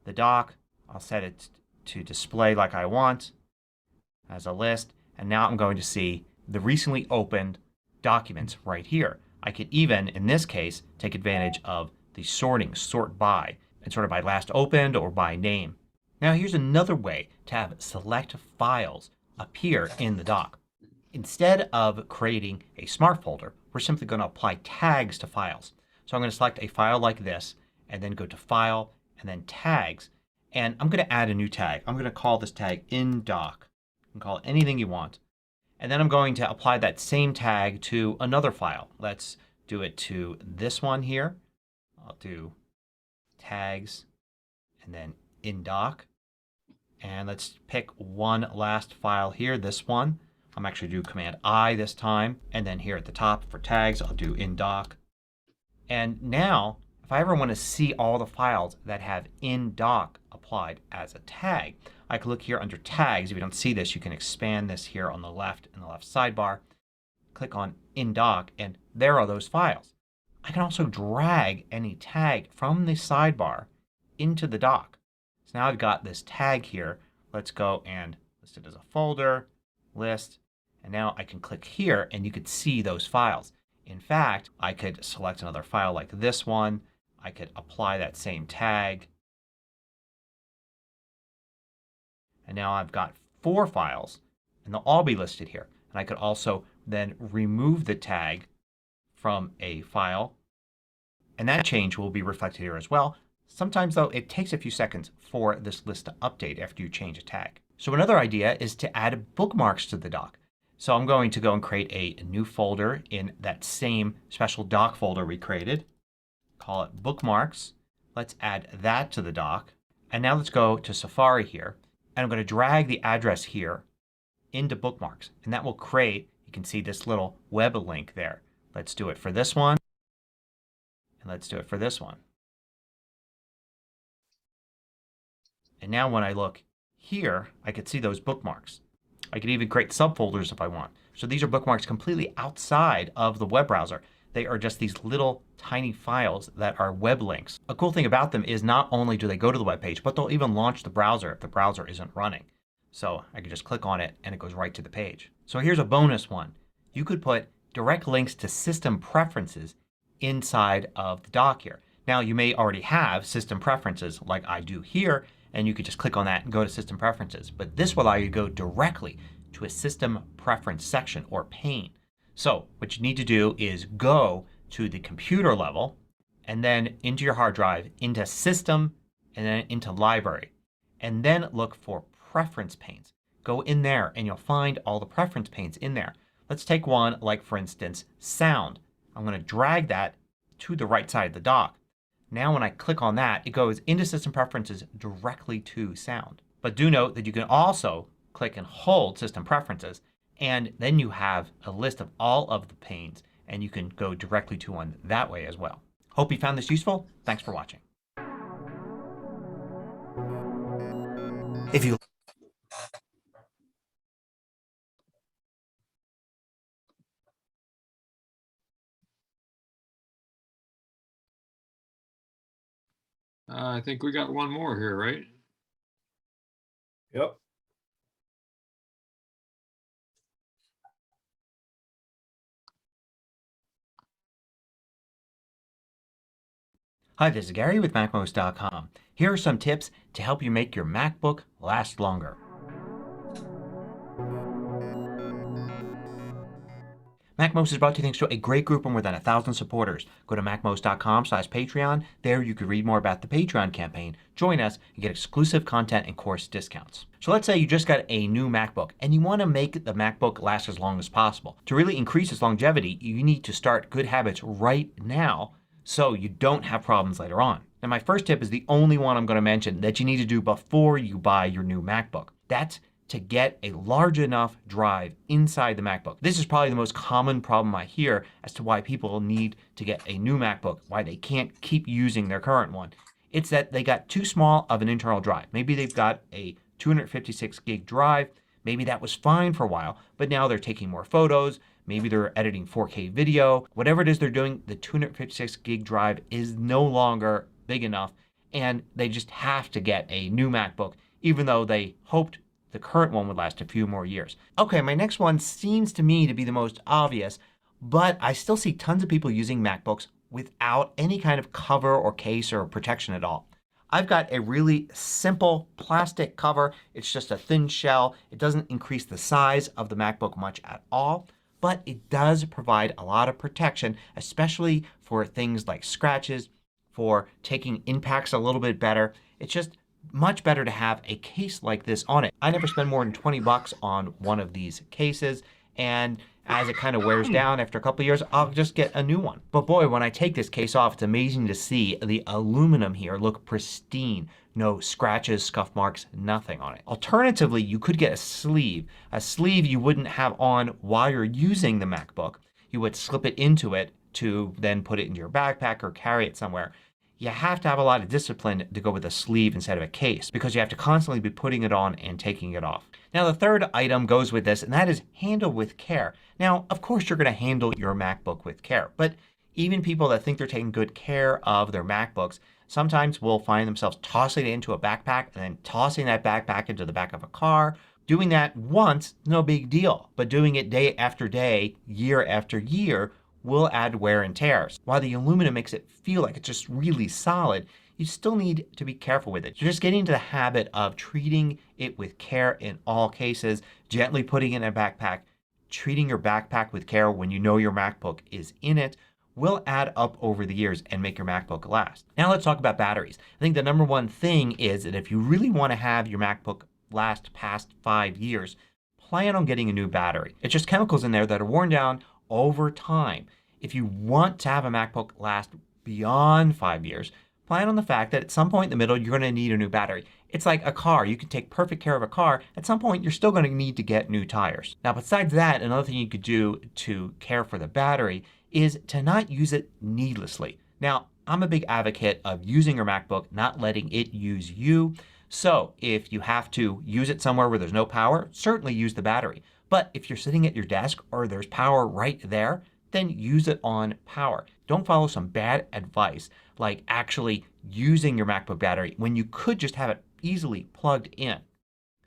the dock. I'll set it to display like I want as a list. And now I'm going to see the recently opened documents right here. I could even, in this case, take advantage of the sorting, sort by, and sort it by last opened or by name. Now here's another way to have select files appear in the dock. Instead of creating a smart folder, we're simply going to apply tags to files. So I'm going to select a file like this and then go to File and then Tags. And I'm going to add a new tag. I'm going to call this tag in doc. You can call it anything you want. And then I'm going to apply that same tag to another file. Let's do it to this one here. I'll do tags and then in doc. And let's pick one last file here, this one. I'm actually do Command I this time. And then here at the top for tags I'll do in doc. And now if I ever want to see all the files that have in dock applied as a tag, I can look here under tags. If you don't see this, you can expand this here on the left in the left sidebar. Click on in dock and there are those files. I can also drag any tag from the sidebar into the dock. So now I've got this tag here. Let's go and list it as a folder, list, and now I can click here and you could see those files. In fact, I could select another file like this one. I could apply that same tag. And now I've got 4 files and they'll all be listed here. And I could also then remove the tag from a file. And that change will be reflected here as well. Sometimes though it takes a few seconds for this list to update after you change a tag. So another idea is to add bookmarks to the dock. So I'm going to go and create a new folder in that same special dock folder we created. Call it Bookmarks. Let's add that to the dock. And now let's go to Safari here. And I'm going to drag the address here into Bookmarks. And that will create, you can see this little web link there. Let's do it for this one. And let's do it for this one. And now when I look here, I could see those bookmarks. I could even create subfolders if I want. So these are bookmarks completely outside of the web browser. They are just these little tiny files that are web links. A cool thing about them is not only do they go to the web page, but they'll even launch the browser if the browser isn't running. So I can just click on it and it goes right to the page. So here's a bonus one. You could put direct links to system preferences inside of the dock here. Now you may already have system preferences like I do here, and you could just click on that and go to System Preferences. But this will allow you to go directly to a System Preference section or pane. So what you need to do is go to the computer level and then into your hard drive, into System, and then into Library. And then look for Preference panes. Go in there and you'll find all the preference panes in there. Let's take one like, for instance, Sound. I'm going to drag that to the right side of the dock. Now when I click on that, it goes into System Preferences directly to Sound. But do note that you can also click and hold System Preferences and then you have a list of all of the panes and you can go directly to one that way as well. Hope you found this useful. Thanks for watching. If you I think we got one more here, right? Yep. Hi, this is Gary with MacMost.com. Here are some tips to help you make your MacBook last longer. MacMost is brought to you thanks to a great group of more than 1,000 supporters. Go to MacMost.com/Patreon. There you can read more about the Patreon campaign, join us, and get exclusive content and course discounts. So let's say you just got a new MacBook and you want to make the MacBook last as long as possible. To really increase its longevity, you need to start good habits right now so you don't have problems later on. Now my first tip is the only one I'm going to mention that you need to do before you buy your new MacBook. That's to get a large enough drive inside the MacBook. This is probably the most common problem I hear as to why people need to get a new MacBook, why they can't keep using their current one. It's that they got too small of an internal drive. Maybe they've got a 256 gig drive. Maybe that was fine for a while, but now they're taking more photos. Maybe they're editing 4K video. Whatever it is they're doing, the 256 gig drive is no longer big enough and they just have to get a new MacBook even though they hoped the current one would last a few more years. Okay, my next one seems to me to be the most obvious, but I still see tons of people using MacBooks without any kind of cover or case or protection at all. I've got a really simple plastic cover. It's just a thin shell. It doesn't increase the size of the MacBook much at all, but it does provide a lot of protection, especially for things like scratches, for taking impacts a little bit better. It's just much better to have a case like this on it. I never spend more than 20 bucks on one of these cases, and as it kind of wears down after a couple of years, I'll just get a new one. But boy, when I take this case off, it's amazing to see the aluminum here look pristine. No scratches, scuff marks, nothing on it. Alternatively, you could get a sleeve. A sleeve you wouldn't have on while you're using the MacBook. You would slip it into it to then put it into your backpack or carry it somewhere. You have to have a lot of discipline to go with a sleeve instead of a case because you have to constantly be putting it on and taking it off. Now the third item goes with this, and that is handle with care. Now of course you're going to handle your MacBook with care, but even people that think they're taking good care of their MacBooks sometimes will find themselves tossing it into a backpack and then tossing that backpack into the back of a car. Doing that once, no big deal, but doing it day after day, year after year will add wear and tears. While the aluminum makes it feel like it's just really solid, you still need to be careful with it. You're just getting into the habit of treating it with care in all cases, gently putting it in a backpack, treating your backpack with care when you know your MacBook is in it will add up over the years and make your MacBook last. Now let's talk about batteries. I think the number one thing is that if you really want to have your MacBook last past 5 years, plan on getting a new battery. It's just chemicals in there that are worn down over time. If you want to have a MacBook last beyond 5 years, plan on the fact that at some point in the middle you're going to need a new battery. It's like a car. You can take perfect care of a car. At some point you're still going to need to get new tires. Now besides that, another thing you could do to care for the battery is to not use it needlessly. Now I'm a big advocate of using your MacBook, not letting it use you. So if you have to use it somewhere where there's no power, certainly use the battery. But if you're sitting at your desk or there's power right there, then use it on power. Don't follow some bad advice like actually using your MacBook battery when you could just have it easily plugged in.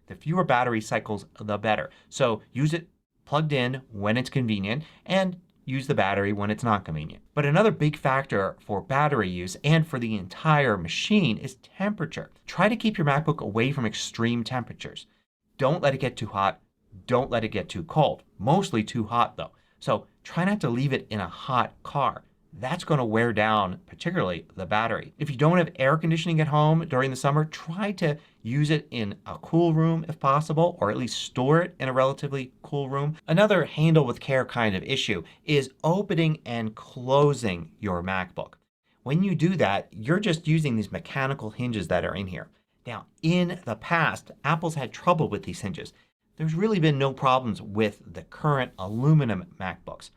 The fewer battery cycles, the better. So use it plugged in when it's convenient and use the battery when it's not convenient. But another big factor for battery use and for the entire machine is temperature. Try to keep your MacBook away from extreme temperatures. Don't let it get too hot. Don't let it get too cold. Mostly too hot though. So try not to leave it in a hot car. That's going to wear down particularly the battery. If you don't have air conditioning at home during the summer, try to use it in a cool room if possible, or at least store it in a relatively cool room. Another handle with care kind of issue is opening and closing your MacBook. When you do that, you're just using these mechanical hinges that are in here. Now in the past, Apple's had trouble with these hinges. There's really been no problems with the current aluminum MacBooks.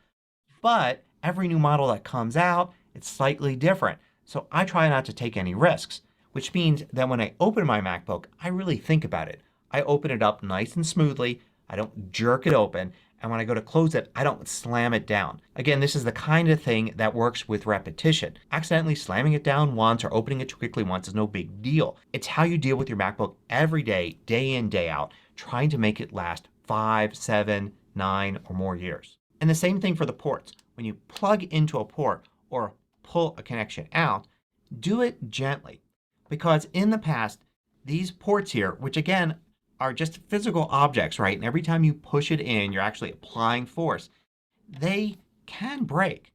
But every new model that comes out, it's slightly different. So I try not to take any risks, which means that when I open my MacBook, I really think about it. I open it up nice and smoothly. I don't jerk it open. And when I go to close it, I don't slam it down. Again, this is the kind of thing that works with repetition. Accidentally slamming it down once or opening it too quickly once is no big deal. It's how you deal with your MacBook every day, day in, day out, trying to make it last 5, 7, 9 or more years. And the same thing for the ports. When you plug into a port or pull a connection out, do it gently. Because in the past, these ports here, which again are just physical objects, right? And every time you push it in, you're actually applying force. They can break.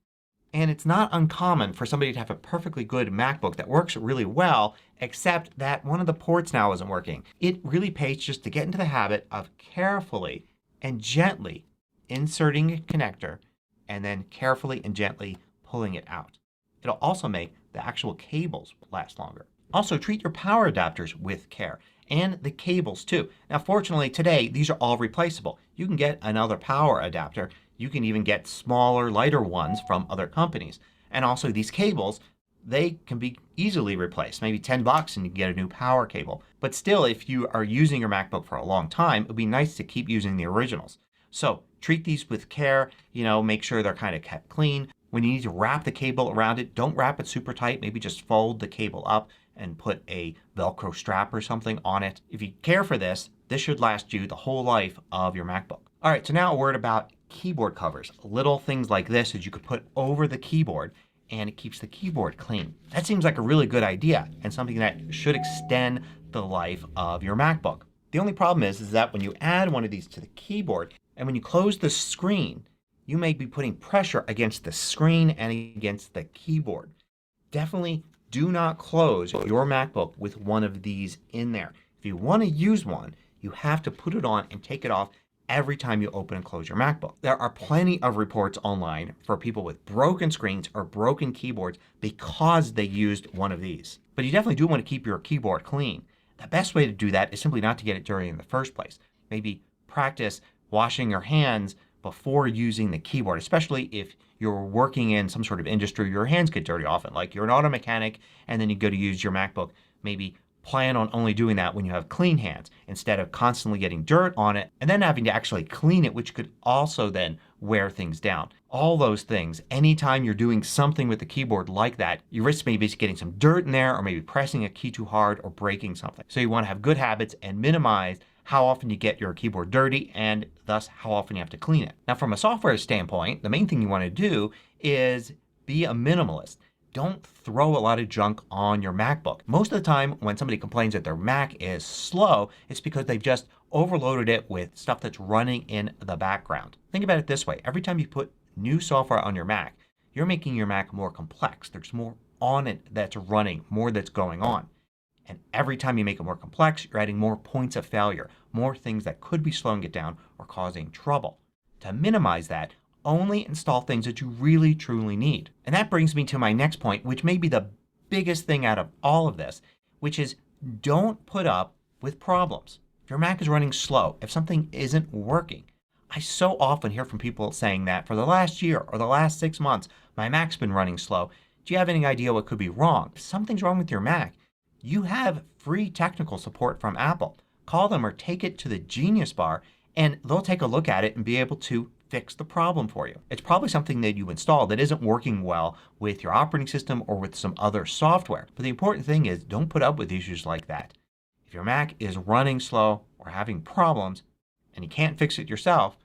And it's not uncommon for somebody to have a perfectly good MacBook that works really well, except that one of the ports now isn't working. It really pays just to get into the habit of carefully and gently inserting a connector and then carefully and gently pulling it out. It'll also make the actual cables last longer. Also treat your power adapters with care and the cables too. Now fortunately today these are all replaceable. You can get another power adapter. You can even get smaller, lighter ones from other companies. And also these cables, they can be easily replaced. Maybe $10 and you can get a new power cable. But still, if you are using your MacBook for a long time, it would be nice to keep using the originals. So treat these with care. Make sure they're kind of kept clean. When you need to wrap the cable around it, don't wrap it super tight. Maybe just fold the cable up and put a Velcro strap or something on it. If you care for this, this should last you the whole life of your MacBook. Alright, so now a word about keyboard covers. Little things like this that you could put over the keyboard and it keeps the keyboard clean. That seems like a really good idea and something that should extend the life of your MacBook. The only problem is that when you add one of these to the keyboard and when you close the screen, you may be putting pressure against the screen and against the keyboard. Definitely do not close your MacBook with one of these in there. If you want to use one, you have to put it on and take it off every time you open and close your MacBook. There are plenty of reports online for people with broken screens or broken keyboards because they used one of these. But you definitely do want to keep your keyboard clean. The best way to do that is simply not to get it dirty in the first place. Maybe practice washing your hands before using the keyboard, especially if you're working in some sort of industry, your hands get dirty often. Like you're an auto mechanic and then you go to use your MacBook. Maybe plan on only doing that when you have clean hands instead of constantly getting dirt on it and then having to actually clean it, which could also then wear things down. All those things, anytime you're doing something with the keyboard like that, you risk maybe getting some dirt in there or maybe pressing a key too hard or breaking something. So you want to have good habits and minimize how often you get your keyboard dirty and thus how often you have to clean it. Now from a software standpoint, the main thing you want to do is be a minimalist. Don't throw a lot of junk on your MacBook. Most of the time when somebody complains that their Mac is slow, it's because they've just overloaded it with stuff that's running in the background. Think about it this way. Every time you put new software on your Mac, you're making your Mac more complex. There's more on it that's running, more that's going on. And every time you make it more complex, you're adding more points of failure, more things that could be slowing it down or causing trouble. To minimize that, only install things that you really truly need. And that brings me to my next point, which may be the biggest thing out of all of this, which is don't put up with problems. If your Mac is running slow, if something isn't working, I so often hear from people saying that for the last year or the last 6 months, my Mac's been running slow. Do you have any idea what could be wrong? If something's wrong with your Mac, you have free technical support from Apple. Call them or take it to the Genius Bar and they'll take a look at it and be able to fix the problem for you. It's probably something that you installed that isn't working well with your operating system or with some other software. But the important thing is don't put up with issues like that. If your Mac is running slow or having problems and you can't fix it yourself,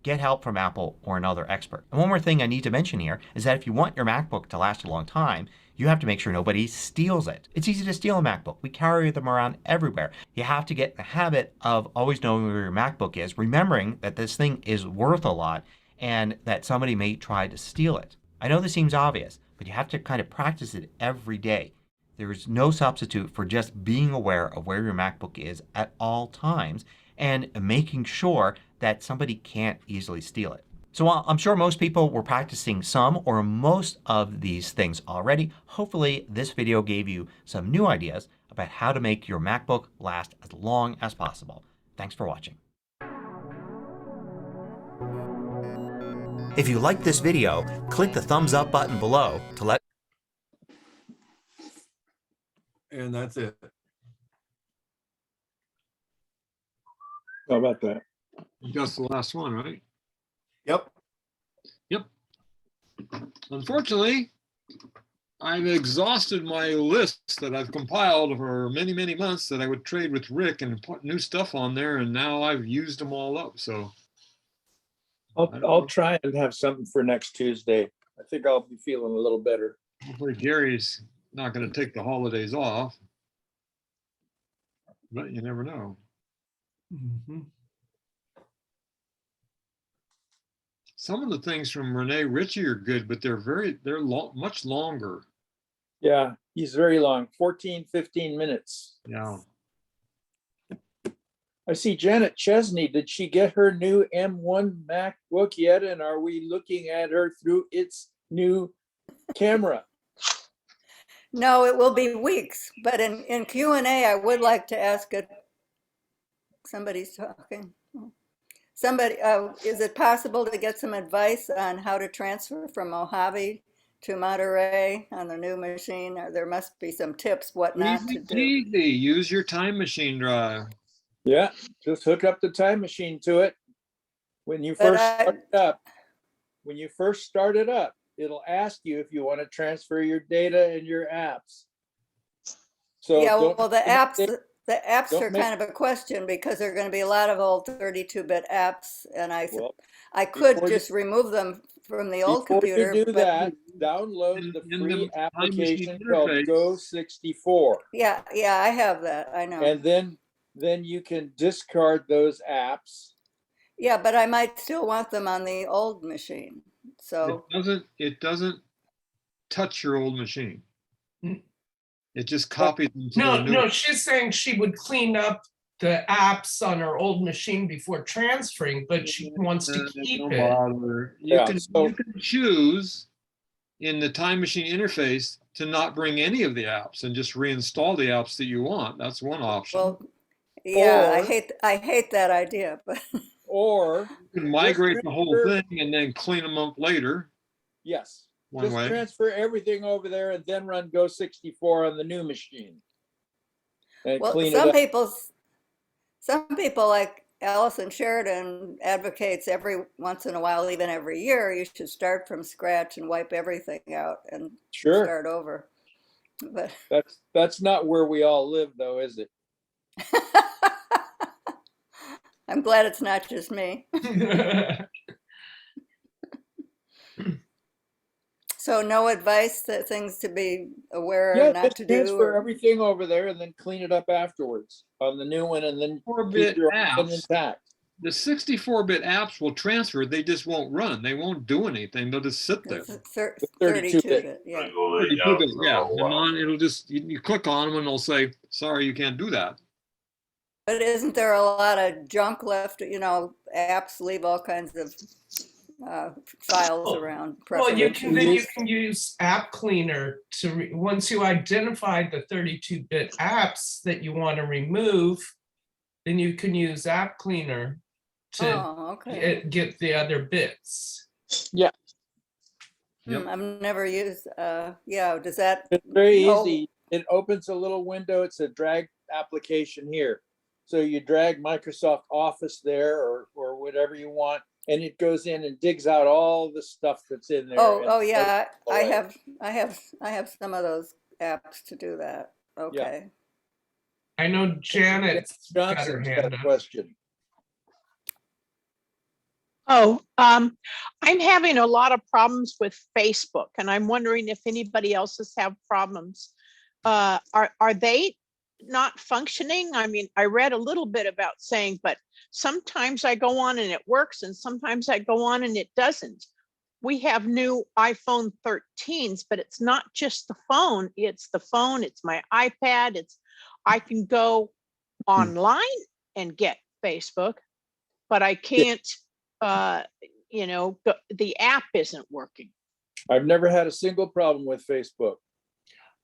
get help from Apple or another expert. And one more thing I need to mention here is that if you want your MacBook to last a long time, you have to make sure nobody steals it. It's easy to steal a MacBook. We carry them around everywhere. You have to get in the habit of always knowing where your MacBook is, remembering that this thing is worth a lot and that somebody may try to steal it. I know this seems obvious, but you have to kind of practice it every day. There is no substitute for just being aware of where your MacBook is at all times and making sure that somebody can't easily steal it. So while I'm sure most people were practicing some or most of these things already, hopefully this video gave you some new ideas about how to make your MacBook last as long as possible. Thanks for watching. If you liked this video, click the thumbs up button below to let. And that's it. How about that? That's the last one, right? Yep. Yep. Unfortunately, I've exhausted my list that I've compiled for many, many months that I would trade with Rick and put new stuff on there, and now I've used them all up. So I'll try and have something for next Tuesday. I think I'll be feeling a little better. hopefully Gary's not going to take the holidays off, but you never know. Mm-hmm. Some of the things from Renee Ritchie are good, but they're much longer. Yeah, he's very long, 14, 15 minutes. Yeah. I see Janet Chesney. Did she get her new M1 MacBook yet? And are we looking at her through its new camera? No, it will be weeks, but in Q&A, I would like to ask it. Somebody's talking. Somebody, is it possible to get some advice on how to transfer from Mojave to Monterey on the new machine? Or there must be some tips what not to do. Easy. Use your time machine drive. Yeah, just hook up the time machine to it. When you first start it up, it'll ask you if you want to transfer your data and your apps. So yeah, well, the apps are kind of a question because there are going to be a lot of old 32-bit apps, and I could just remove them from the old computer. Before you do that, download the free application called Go64. Yeah, I have that. I know. And then you can discard those apps. Yeah, but I might still want them on the old machine. So it doesn't touch your old machine. It just copies them to the new. No, she's saying she would clean up the apps on her old machine before transferring, but she wants to keep it. You can choose in the time machine interface to not bring any of the apps and just reinstall the apps that you want. That's one option. Well, yeah, I hate that idea, but Or, You can migrate the whole transfer- thing and then clean them up later. yes, One just way. transfer everything over there and then run Go 64 on the new machine. And Well, clean it up. some people like Allison Sheridan advocates every once in a while, even every year, you should start from scratch and wipe everything out and Sure, start over. But that's not where we all live though, is it? I'm glad it's not just me. So no advice, that things to be aware Yeah, of, not just to do? transfer Or, everything over there and then clean it up afterwards on the new one and then keep 4-bit your old one apps. intact. The 64-bit apps will transfer. They just won't run. They won't do anything. They'll just sit there. it's 32-bit. 32-bit, yeah. 32-bit, yeah. And it'll just, you click on them and they'll say, sorry, you can't do that. But isn't there a lot of junk left? You know, apps leave all kinds of files around. Well, you preferences. can use App Cleaner to once you identify the 32-bit apps that you want to remove, then you can use App Cleaner to okay. get the other bits. Yeah. Yep. I've never used. Yeah, does that? It's very No. easy. It opens a little window. It's a drag application here. So you drag Microsoft Office there or whatever you want, and it goes in and digs out all the stuff that's in there. Oh and yeah, I away. have some of those apps to do that. Okay. I know Janet's got her Johnson's got hand a up. question. Oh, I'm having a lot of problems with Facebook, and I'm wondering if anybody else has have problems. Are they not functioning? I mean, I read a little bit about saying, but sometimes I go on and it works, and sometimes I go on and it doesn't. We have new iPhone 13s, but it's not just the phone. It's the phone. It's my iPad. I can go online and get Facebook, but I can't. The app isn't working. I've never had a single problem with Facebook.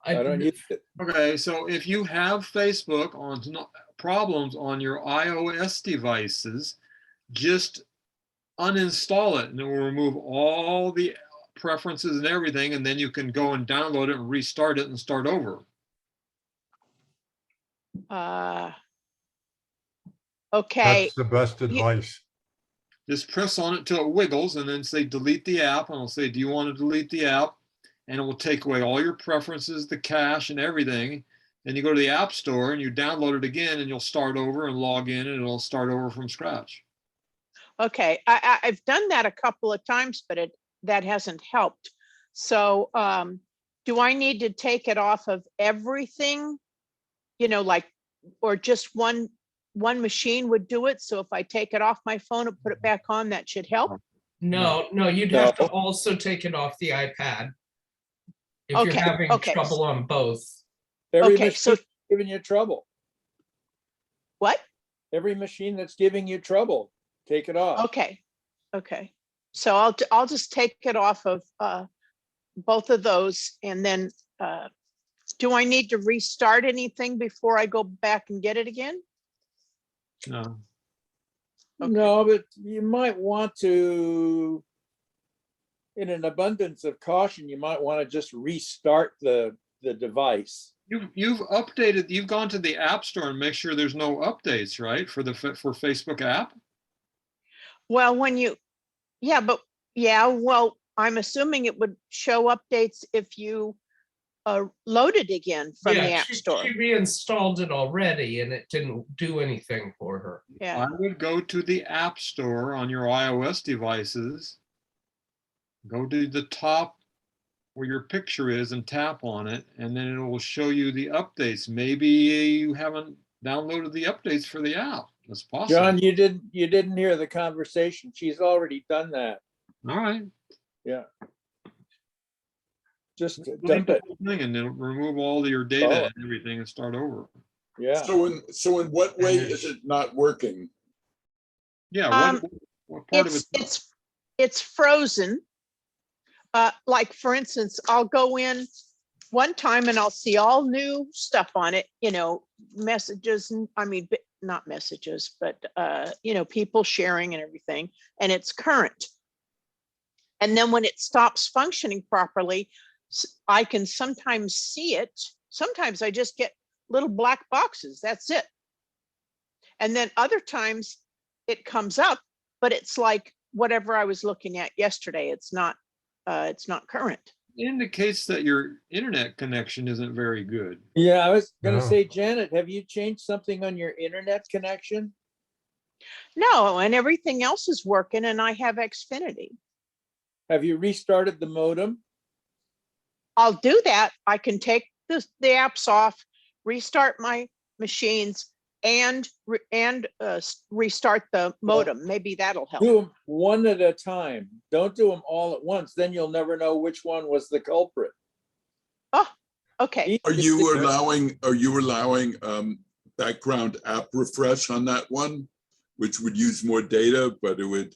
I don't use it. Okay, so if you have Facebook on problems on your iOS devices, just uninstall it and it will remove all the preferences and everything, and then you can go and download it and restart it and start over. Okay. That's the best advice. Just press on it till it wiggles and then say delete the app, and it'll say, do you want to delete the app? And it will take away all your preferences, the cache and everything. Then you go to the App Store and you download it again, and you'll start over and log in, and it'll start over from scratch. Okay, I've done that a couple of times, but that hasn't helped. So do I need to take it off of everything? Or just one machine would do it? So if I take it off my phone and put it back on, that should help? No, you'd have to also take it off the iPad if you're having trouble on both. Every machine giving you trouble. What? Every machine that's giving you trouble, take it off. Okay. So I'll just take it off of both of those, and then do I need to restart anything before I go back and get it again? No. Okay. No, but you might want to, in an abundance of caution, you might want to just restart the device. You've updated, you've gone to the App Store and make sure there's no updates, right? For Facebook app? Well, well, I'm assuming it would show updates if you load it again from the App Store. She reinstalled it already and it didn't do anything for her. Yeah. I would go to the App Store on your iOS devices, go to the top where your picture is and tap on it, and then it will show you the updates. Maybe you haven't downloaded the updates for the app. That's possible. John, you didn't hear the conversation. She's already done that. All right. Yeah. Just Delete dump the it. whole thing and then remove all your data and everything and start over. Yeah. So in what way is it not working? Yeah. What part of it? It's frozen. Like for instance, I'll go in one time and I'll see all new stuff on it, messages, and not messages, but, people sharing and everything, and it's current. And then when it stops functioning properly, I can sometimes see it. Sometimes I just get little black boxes, that's it. And then other times it comes up, but it's like whatever I was looking at yesterday, it's not current. It indicates that your internet connection isn't very good. Yeah, I was gonna No. say, Janet, have you changed something on your internet connection? No, and everything else is working and I have Xfinity. Have you restarted the modem? I'll do that. I can take the apps off, restart my machines and restart the modem. Maybe that'll help. Do them one at a time. Don't do them all at once. Then you'll never know which one was the culprit. Oh, okay. Are you allowing background app refresh on that one, which would use more data, but it would,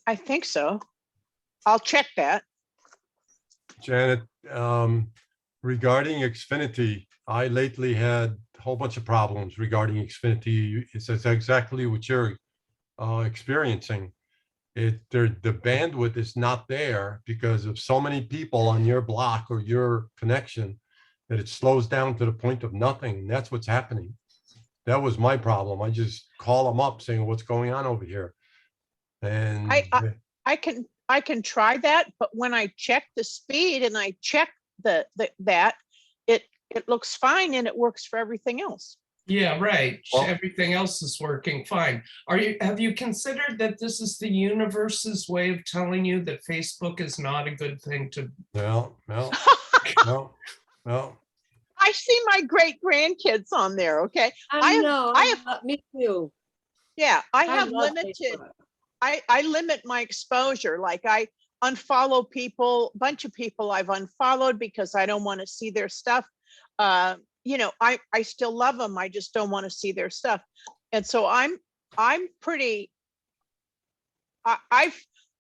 I think so. I'll check that. Janet, regarding Xfinity, I lately had a whole bunch of problems regarding Xfinity. It's exactly what you're experiencing. The bandwidth is not there because of so many people on your block or your connection that it slows down to the point of nothing. That's what's happening. That was my problem. I just call them up saying, what's going on over here? And I can try that, but when I check the speed and I check it looks fine and it works for everything else. Yeah, right. Well- Everything else is working fine. Have you considered that this is the universe's way of telling you that Facebook is not a good thing to? no. I see my great grandkids on there. Okay. I have me too. Yeah, I I have love limited. Facebook. I limit my exposure. Like I unfollow people, a bunch of people I've unfollowed because I don't want to see their stuff. I still love them. I just don't want to see their stuff. And so I've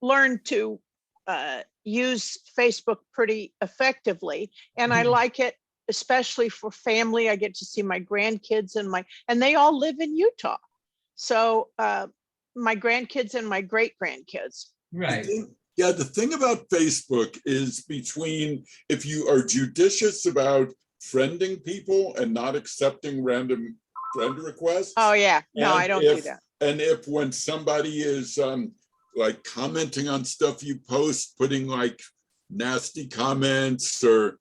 learned to use Facebook pretty effectively. And I like it, especially for family. I get to see my grandkids and they all live in Utah. So my grandkids and my great grandkids. Right. Yeah, the thing about Facebook is between if you are judicious about friending people and not accepting random friend requests. Oh yeah, no, I don't do that. And if when somebody is like commenting on stuff you post, putting like nasty comments or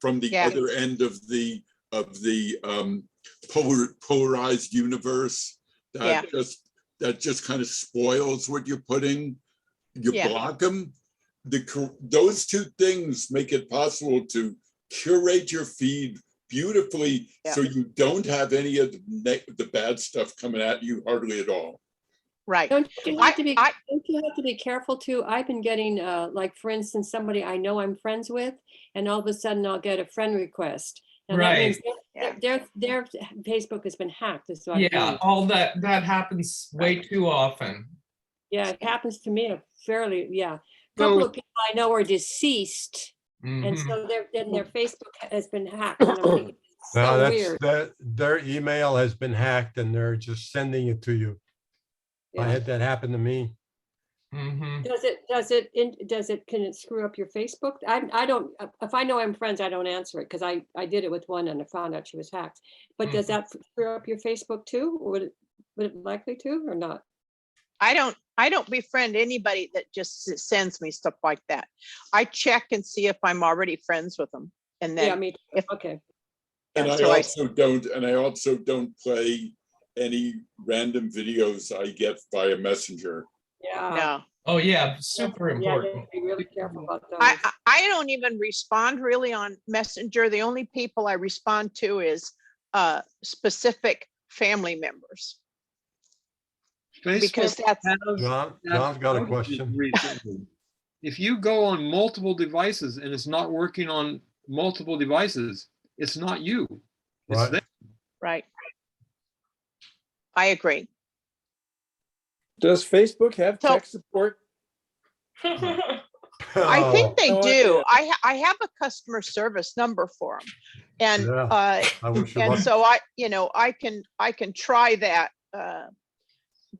from the other end of the polarized universe, that just kind of spoils what you're putting. You block them. Those two things make it possible to curate your feed beautifully, so you don't have any of the bad stuff coming at you hardly at all. Right. Don't you have to be careful too? I've been getting like, for instance, somebody I know I'm friends with, and all of a sudden I'll get a friend request. And right. That means their Facebook has been hacked. Is what all that happens way too often. Yeah, it happens to me fairly. Yeah, a couple of people I know are deceased, and so their Facebook has been hacked. And I'm thinking, it's so weird. Their email has been hacked, and they're just sending it to you. I had that happen to me. Mm-hmm. Can it screw up your Facebook? I don't, if I know I'm friends, I don't answer it because I did it with one and I found out she was hacked. But does that screw up your Facebook too? Or would it likely to or not? I don't befriend anybody that just sends me stuff like that. I check and see if I'm already friends with them. And then okay. And I also don't play any random videos I get via Messenger. Yeah. No. Oh yeah, super important. Be really careful about those. I don't even respond really on Messenger. The only people I respond to is specific family members. Because that's John's got a question. If you go on multiple devices and it's not working on multiple devices, it's not you. It's them. Right. I agree. Does Facebook have tech support? I think they do. I have a customer service number for them. And, Yeah, I wish you and luck. so I can try that.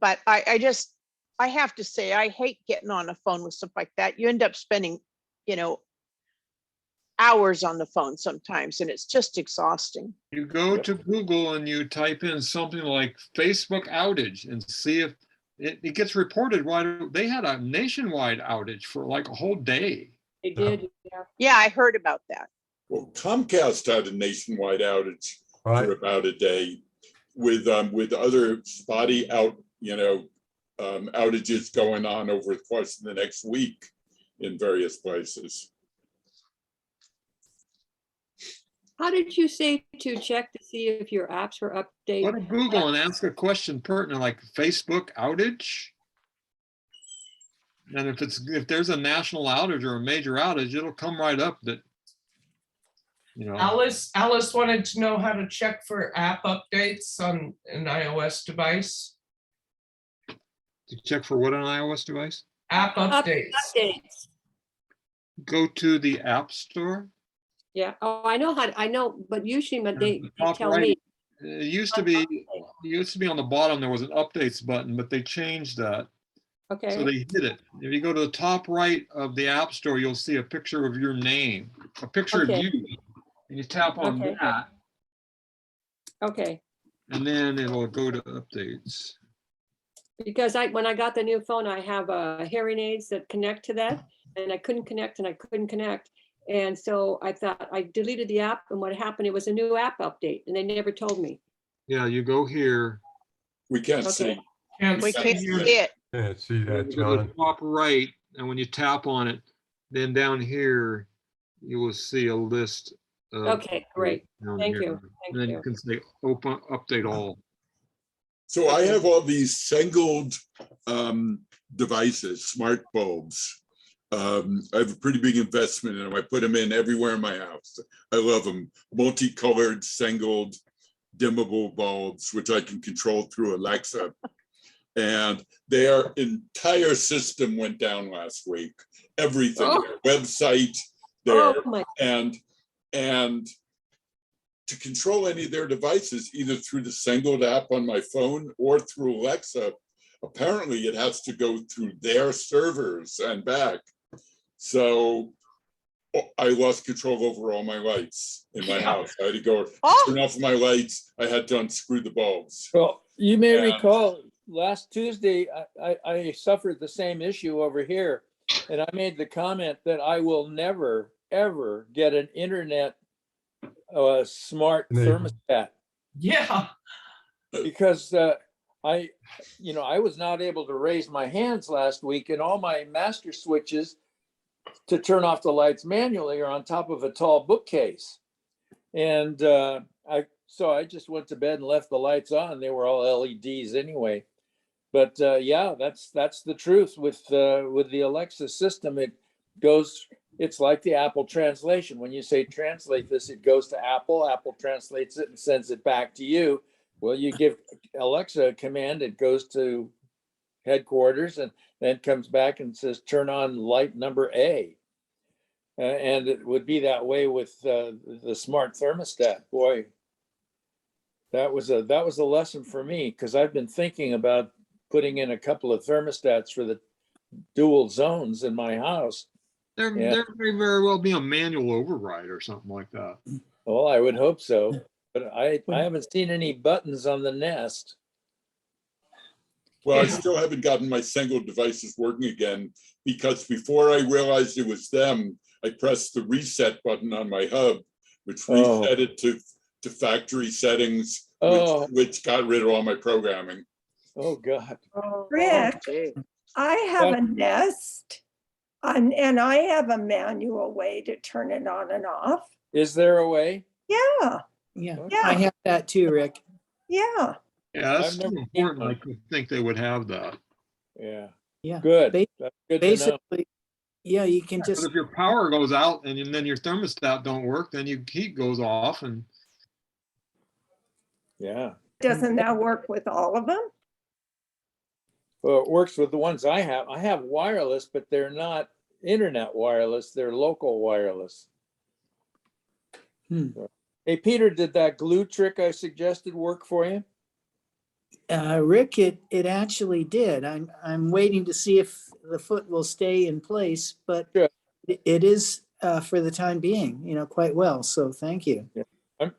But I have to say, I hate getting on the phone with stuff like that. You end up spending, hours on the phone sometimes, and it's just exhausting. You go to Google and you type in something like Facebook outage and see if it gets reported. Why they had a nationwide outage for like a whole day. They did, yeah. Yeah, I heard about that. Well, Comcast had a nationwide outage Right. for about a day with other spotty outages going on over the course of the next week in various places. How did you say to check to see if your apps were Go updated? to Google and ask a question pertinent like Facebook outage. And if there's a national outage or a major outage, it'll come right up that, Alice wanted to know how to check for app updates on an iOS device. To check for what on an iOS device? App updates. Updates. Go to the App Store. Yeah. Oh, I know, but usually they Top tell right. me. It used to be on the bottom, there was an updates button, but they changed that. Okay. So they hid it. If you go to the top right of the App Store, you'll see a picture of your name, a picture of you. And you tap on that. Okay. And then it'll go to updates. Because when I got the new phone, I have hearing aids that connect to that, and I couldn't connect. And so I thought I deleted the app, and what happened, it was a new app update, and they never told me. Yeah, you go here. We can't see. We can't see it. Can't see that, You go to John. the top right, and when you tap on it, then down here, you will see a list. Okay, great. Thank you. And then you can say open update all. So I have all these Sengled devices, smart bulbs. I have a pretty big investment in them. I put them in everywhere in my house. I love them. Multicolored, Sengled, dimmable bulbs, which I can control through Alexa. And their entire system went down last week. Everything, their website, and to control any of their devices, either through the Sengled app on my phone or through Alexa, apparently it has to go through their servers and back. So I lost control over all my lights in my house. I had to go turn off my lights. I had to unscrew the bulbs. Well, you may recall last Tuesday, I suffered the same issue over here. And I made the comment that I will never, ever get an internet smart thermostat. Yeah. Because I was not able to raise my hands last week, and all my master switches to turn off the lights manually are on top of a tall bookcase. And so I just went to bed and left the lights on. They were all LEDs anyway. But yeah, that's the truth with the Alexa system. It's like the Apple translation. When you say translate this, it goes to Apple. Apple translates it and sends it back to you. Well, you give Alexa a command, it goes to headquarters and then comes back and says, turn on light number A. And it would be that way with the smart thermostat. Boy, that was a lesson for me, because I've been thinking about putting in a couple of thermostats for the dual zones in my house. There may very well be a manual override or something like that. Well, I would hope so, but I haven't seen any buttons on the Nest. Well, I still haven't gotten my Sengled devices working again, because before I realized it was them, I pressed the reset button on my hub, which reset it to factory settings, which got rid of all my programming. Oh, God. Rick, I have a Nest, and I have a manual way to turn it on and off. Is there a way? Yeah. Yeah, I have that too, Rick. Yeah. Yeah, that's so important. I could think they would have that. Yeah. Yeah. Good. That's good Basically, to know. yeah, you can just. But if your power goes out and then your thermostat don't work, then your heat goes off and. Yeah. Doesn't that work with all of them? Well, it works with the ones I have. I have wireless, but they're not internet wireless. They're local wireless. Hey, Peter, did that glue trick I suggested work for you? Rick, it actually did. I'm waiting to see if the foot will stay in place, but Sure. it is for the time being, quite well. So thank you. Yeah.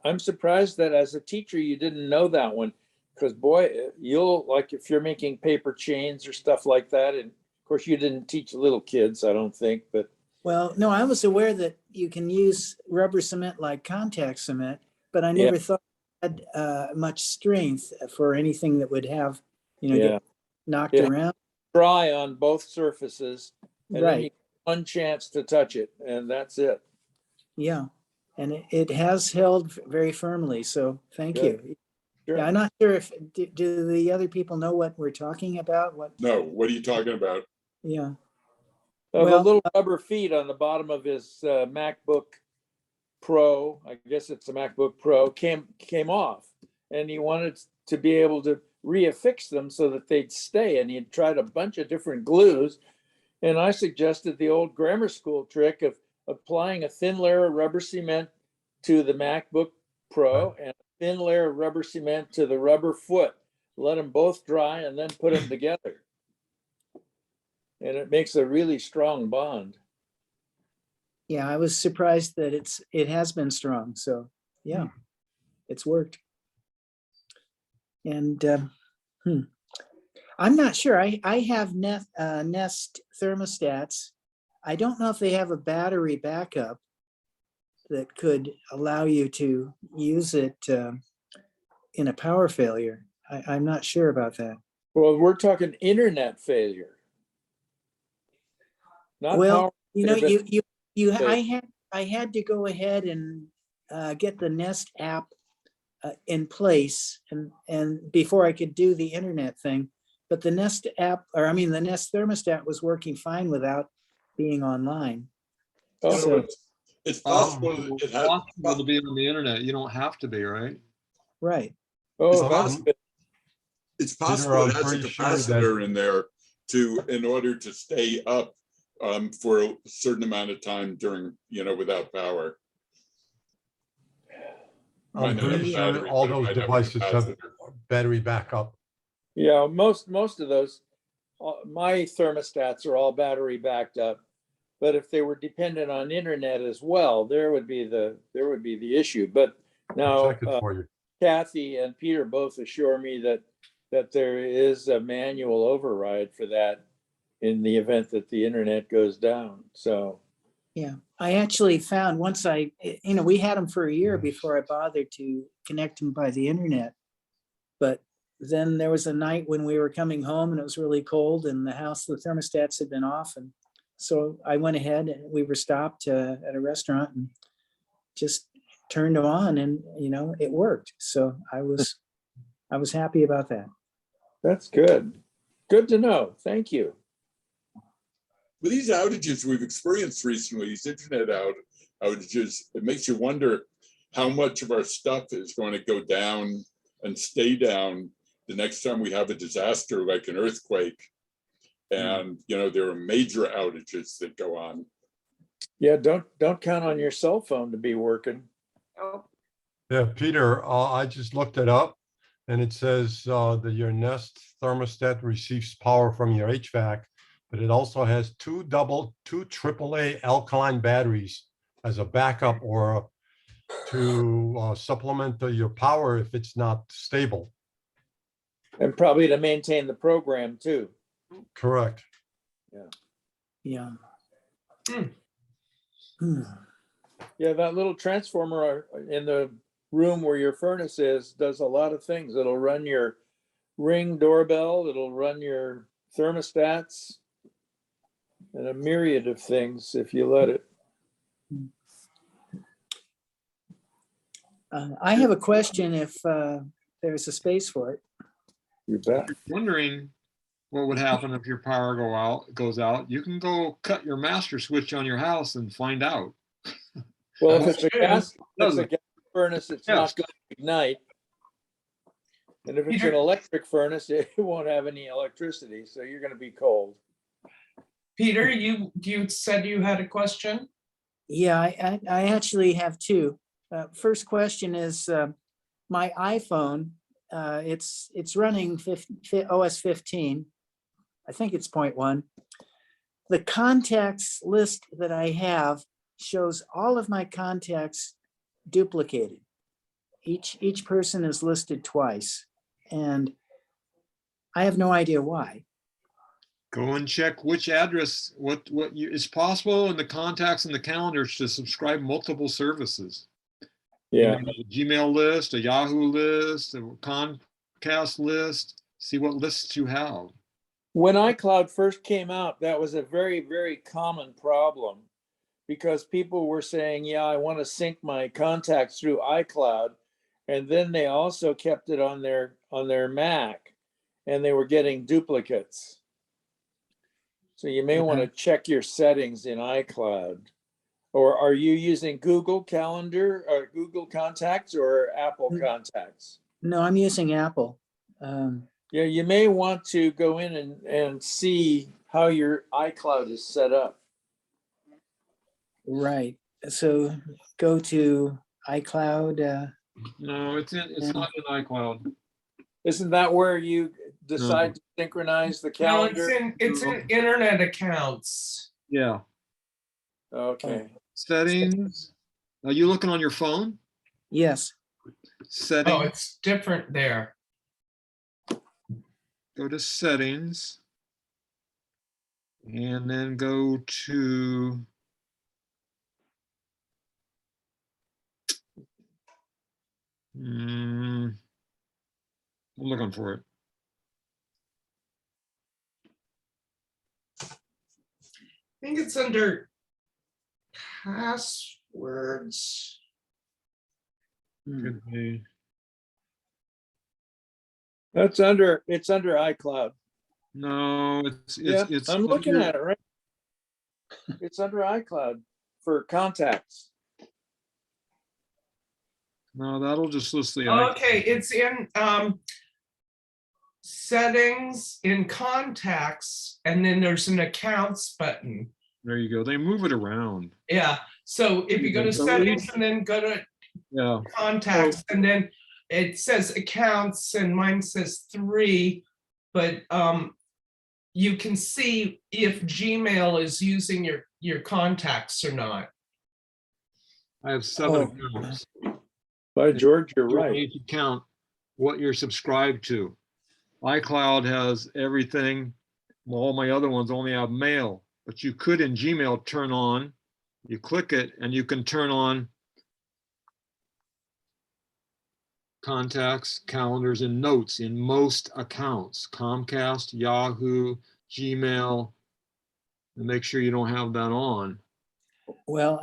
I'm surprised that as a teacher, you didn't know that one. Because boy, you'll like if you're making paper chains or stuff like that. And of course, you didn't teach little kids, I don't think, but. Well, no, I was aware that you can use rubber cement like contact cement, but I never thought it had much strength for anything that would have, get knocked around. Dry on both surfaces. And then you Right. one chance to touch it, and that's it. Yeah. And it has held very firmly. So thank Good. you. Sure. Yeah, I'm not sure if, do the other people know what we're talking about? No, what are you talking about? Yeah. The Well, little rubber feet on the bottom of his MacBook Pro, I guess it's a MacBook Pro, came off, and he wanted to be able to reaffix them so that they'd stay. And he had tried a bunch of different glues, and I suggested the old grammar school trick of applying a thin layer of rubber cement to the MacBook Pro and a thin layer of rubber cement to the rubber foot. Let them both dry and then put them together. And it makes a really strong bond. yeah, I was surprised that it has been strong. So yeah, it's worked. And I'm not sure. I have Nest thermostats. I don't know if they have a battery backup that could allow you to use it in a power failure. I'm not sure about that. Well, we're talking internet failure. Not Well, power failure, I had to go ahead and get the Nest app in place and before I could do the internet thing. But the Nest app, the Nest thermostat was working fine without being online. Oh, So, it's possible It's possible to be on the internet. You don't have to be, right? right. Oh, that's good. It's possible it I'm has a pretty sure capacitor that- in there in order to stay up for a certain amount of time during, without power. I'm Might not have pretty a sure battery, all but it those might have a devices have capacitor. battery backup. Yeah, most of those, my thermostats are all battery backed up. But if they were dependent on internet as well, there would be the issue. But now Check it for you. Kathy and Peter both assure me that there is a manual override for that in the event that the internet goes down. So Yeah, I actually found once we had them for a year before I bothered to connect them by the internet. But then there was a night when we were coming home and it was really cold and the thermostats had been off. And so I went ahead and we were stopped at a restaurant and just turned them on and, it worked. So I was happy about that. that's good. Good to know. Thank you. With these outages we've experienced recently, these internet outages, it makes you wonder how much of our stuff is going to go down and stay down the next time we have a disaster like an earthquake. And, there are major outages that go on. Yeah, don't count on your cell phone to be working. Oh, Yeah, Peter, I just looked it up and it says that your Nest thermostat receives power from your HVAC, but it also has two AAA alkaline batteries as a backup or to supplement your power if it's not stable. And probably to maintain the program too. Correct. Yeah. Yeah, that little transformer in the room where your furnace is does a lot of things. It'll run your Ring doorbell, it'll run your thermostats, and a myriad of things if you let it. I have a question if there's a space for it. You bet. Wondering what would happen if your power goes out. You can go cut your master switch on your house and find out. Well, if it's a gas Doesn't. furnace, it's not going to ignite. And if it's Peter- an electric furnace, it won't have any electricity, so you're going to be cold. Peter, you said you had a question? Yeah, I actually have two. First question is, my iPhone, it's running OS 15. I think it's 0.1. The contacts list that I have shows all of my contacts duplicated. Each person is listed twice, and I have no idea why. Go and check which address, it's possible in the contacts and the calendars to subscribe multiple services. Yeah. A Gmail list, a Yahoo list, a Comcast list, see what lists you have. When iCloud first came out, that was a very, very common problem because people were saying, yeah, I want to sync my contacts through iCloud. And then they also kept it on their Mac, and they were getting duplicates. So you may want to check your settings in iCloud. Or are you using Google Calendar or Google Contacts or Apple Contacts? No, I'm using Apple. Yeah, you may want to go in and see how your iCloud is set up. Right. So go to iCloud. No, it's not in iCloud. Isn't that where you decide to synchronize the No, calendar? it's in internet accounts. Yeah. Okay. Settings. Are you looking on your phone? Yes. Settings. Oh, it's different there. Go to settings. And then go to I'm looking for it. I think it's under passwords. Could be. It's under iCloud. No, it's I'm looking under, at it right. It's under iCloud for contacts. no, that'll just list the Okay, it's in settings, in contacts, and then there's an accounts button. There you go. They move it around. Yeah, so if you go to settings and then go to contacts, and then it says accounts, and mine says 3, but you can see if Gmail is using your contacts or not. I have 7 accounts. By George, you're You right. need to count what you're subscribed to. iCloud has everything. All my other ones only have mail, but you could in Gmail turn on, you click it and you can turn on contacts, calendars, and notes in most accounts, Comcast, Yahoo, Gmail, and make sure you don't have that on. Well,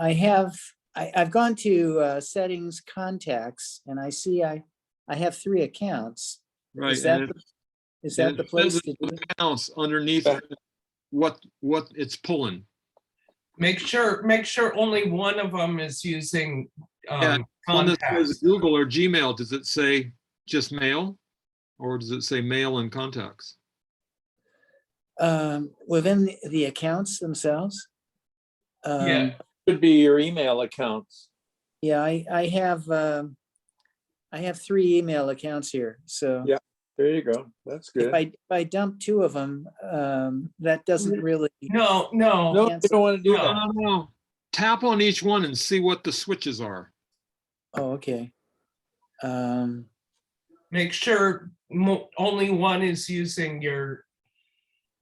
I've gone to settings, contacts, and I see I have 3 accounts. Right. Is that the place to do it? Accounts underneath what it's pulling. Make sure only one of them is using One that contacts. says Google or Gmail, does it say just mail? Or does it say mail and contacts? Within the accounts themselves? Yeah. Could be your email accounts. Yeah, I have 3 email accounts here. So Yeah, there you go. That's good. if I dump 2 of them, that doesn't really. No, you don't want to do that. No. Tap on each one and see what the switches are. Oh, okay. Make sure only one is using your.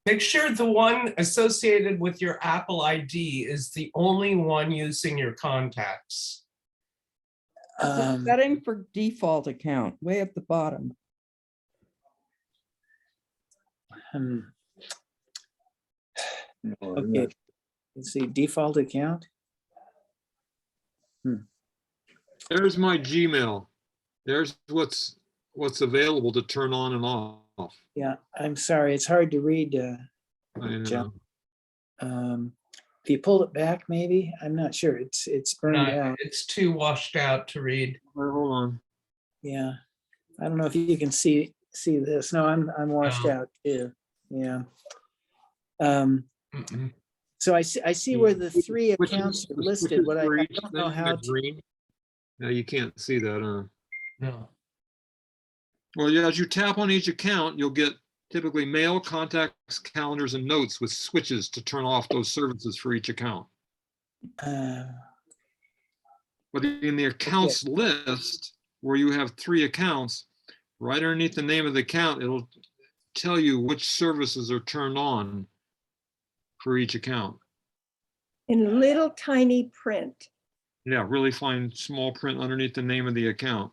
Make sure the one associated with your Apple ID is the only one using your contacts. Setting for default account, way at the bottom. Okay. Let's see, default account. There's my Gmail. There's what's available to turn on and off. Yeah, I'm sorry, it's hard to read. I know. John. If you pulled it back, maybe, I'm not sure. It's burned out. It's too washed out to read. Hold on. Yeah, I don't know if you can see this. No, I'm washed out too. Yeah. So I see where the 3 accounts are listed. What I don't know how to. Now you can't see that, huh? No. Well, yeah, as you tap on each account, you'll get typically mail, contacts, calendars, and notes with switches to turn off those services for each account. But in the accounts list, where you have 3 accounts, right underneath the name of the account, it'll tell you which services are turned on for each account. In little tiny print. Yeah, really fine small print underneath the name of the account.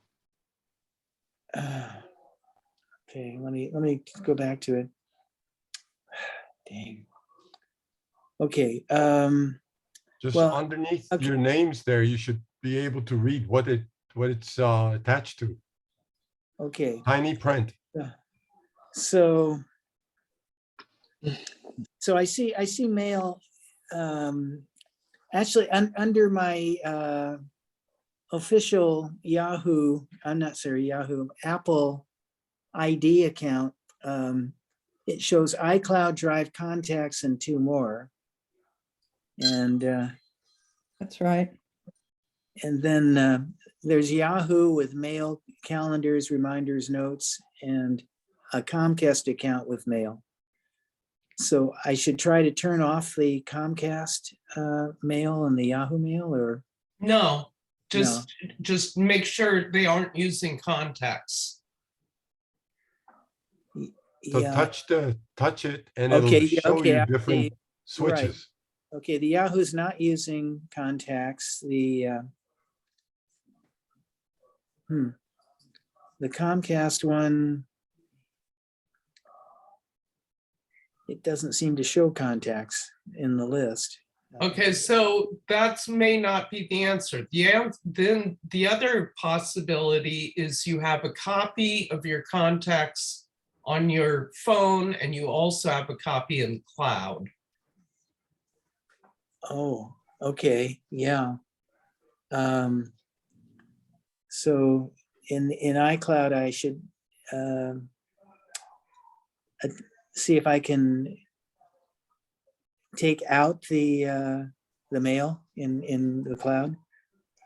Okay, let me go back to it. Dang. Okay. Just well, underneath your names there, you should be able to read what it's attached to. Okay. Tiny print. So I see mail. Actually, under my official Yahoo, Yahoo, Apple ID account, it shows iCloud, Drive, Contacts, and 2 more. And that's right. And then there's Yahoo with mail, calendars, reminders, notes, and a Comcast account with mail. So I should try to turn off the Comcast mail and the Yahoo mail, or No, just make sure they aren't using contacts. So touch it and it'll show you different switches. Right. Okay, the Yahoo's not using contacts. The Comcast one, it doesn't seem to show contacts in the list. Okay, so that may not be the answer. Then the other possibility is you have a copy of your contacts on your phone and you also have a copy in cloud. Oh, okay, yeah. So in iCloud, I should see if I can take out the mail in the cloud.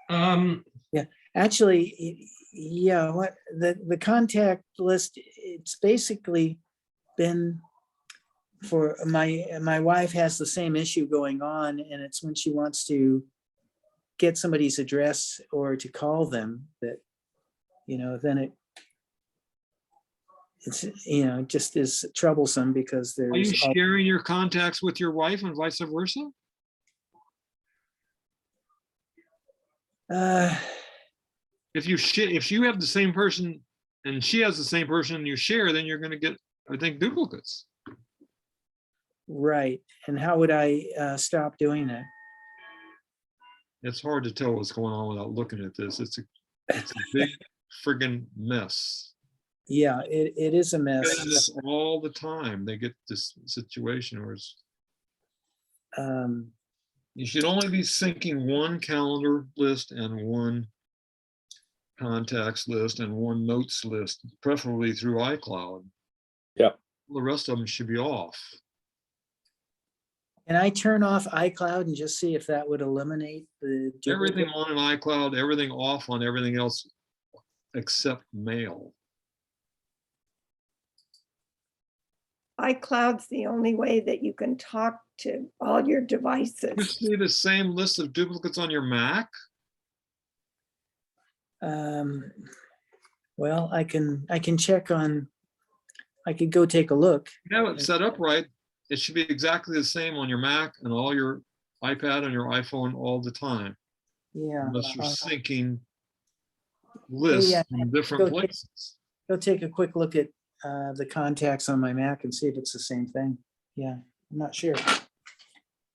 Yeah, actually, yeah. What the contact list? It's basically been for my wife has the same issue going on, and it's when she wants to get somebody's address or to call them that, then it's just is troublesome because there's. Are you sharing your contacts with your wife and vice versa? If you have the same person and she has the same person and you share, then you're going to get, I think, duplicates. Right. And how would I stop doing that? It's hard to tell what's going on without looking at this. It's a big friggin' mess. Yeah, it is a mess. They get this all the time. They get this situation where it's, you should only be syncing one calendar list and one contacts list and one notes list, preferably through iCloud. Yep. The rest of them should be off. Can I turn off iCloud and just see if that would eliminate the everything on an iCloud, everything off on everything else except mail. iCloud's the only way that you can talk to all your devices. You see the same list of duplicates on your Mac? Well, I can check on. I could go take a look. You have it set up right. It should be exactly the same on your Mac and all your iPad and your iPhone all the time. Yeah. Unless you're syncing lists from different places. Go take a quick look at the contacts on my Mac and see if it's the same thing. Yeah, I'm not sure.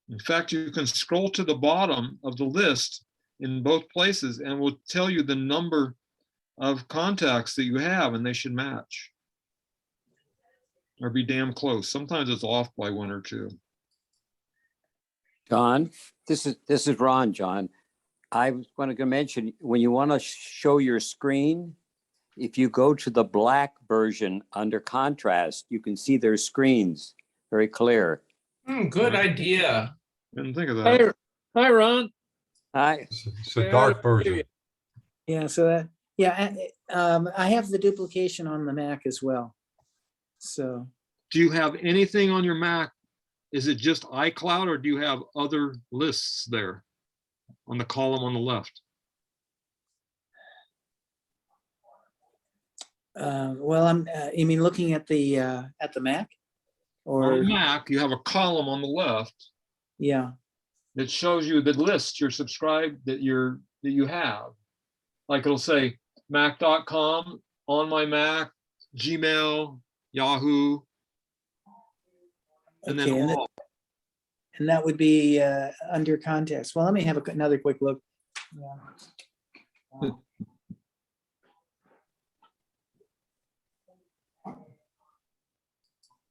In fact, you can scroll to the bottom of the list in both places and will tell you the number of contacts that you have, and they should match or be damn close. Sometimes it's off by 1 or 2. John, this is Ron, John. I was going to mention, when you want to show your screen, if you go to the black version under contrast, you can see their screens very clear. Good idea. Didn't think of that. Hi, Ron. Hi. It's a dark version. Yeah, so that, yeah, I have the duplication on the Mac as well. So, Do you have anything on your Mac? Is it just iCloud or do you have other lists there on the column on the left? well, you mean looking at the Mac? On Or, the Mac, you have a column on the left yeah, that shows you the list you're subscribed that you have. Like it'll say mac.com, on my Mac, Gmail, Yahoo, and okay, then all. and that would be under context. Well, let me have another quick look. Yeah.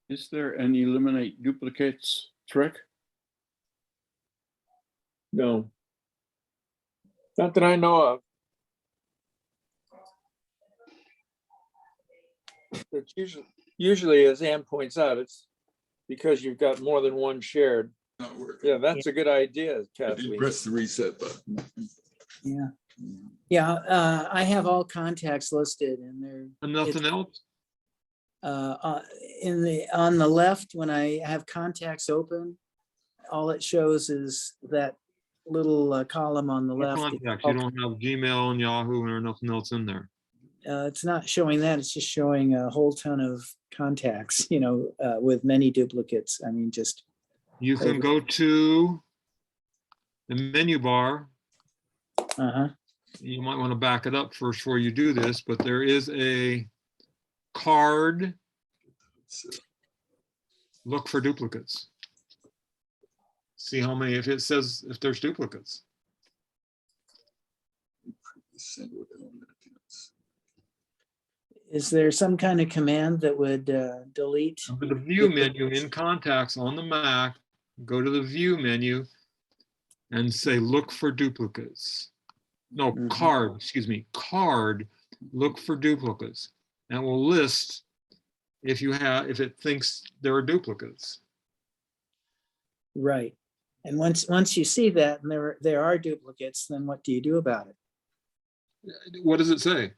Is there an eliminate duplicates trick? No. Not that I know of. It's usually, as Ann points out, it's because you've got more than one shared. Not working. Yeah, that's a good idea, I did Kathleen. press the reset button. Yeah. Yeah, I have all contacts listed and they're. And nothing else? On the left, when I have contacts open, all it shows is that little column on the No left. contacts. You don't have Gmail and Yahoo or nothing else in there. It's not showing that, it's just showing a whole ton of contacts, with many duplicates. I mean, just. You can go to the menu bar. Uh-huh. You might want to back it up first before you do this, but there is a card. Look for duplicates. See how many, if it says if there's duplicates. Is there some kind of command that would delete? Under the view menu in contacts on the Mac, go to the view menu and say look for duplicates. No, card, excuse me, card, look for duplicates. And it will list if it thinks there are duplicates. Right. And once you see that and there are duplicates, then what do you do about it? What does it say?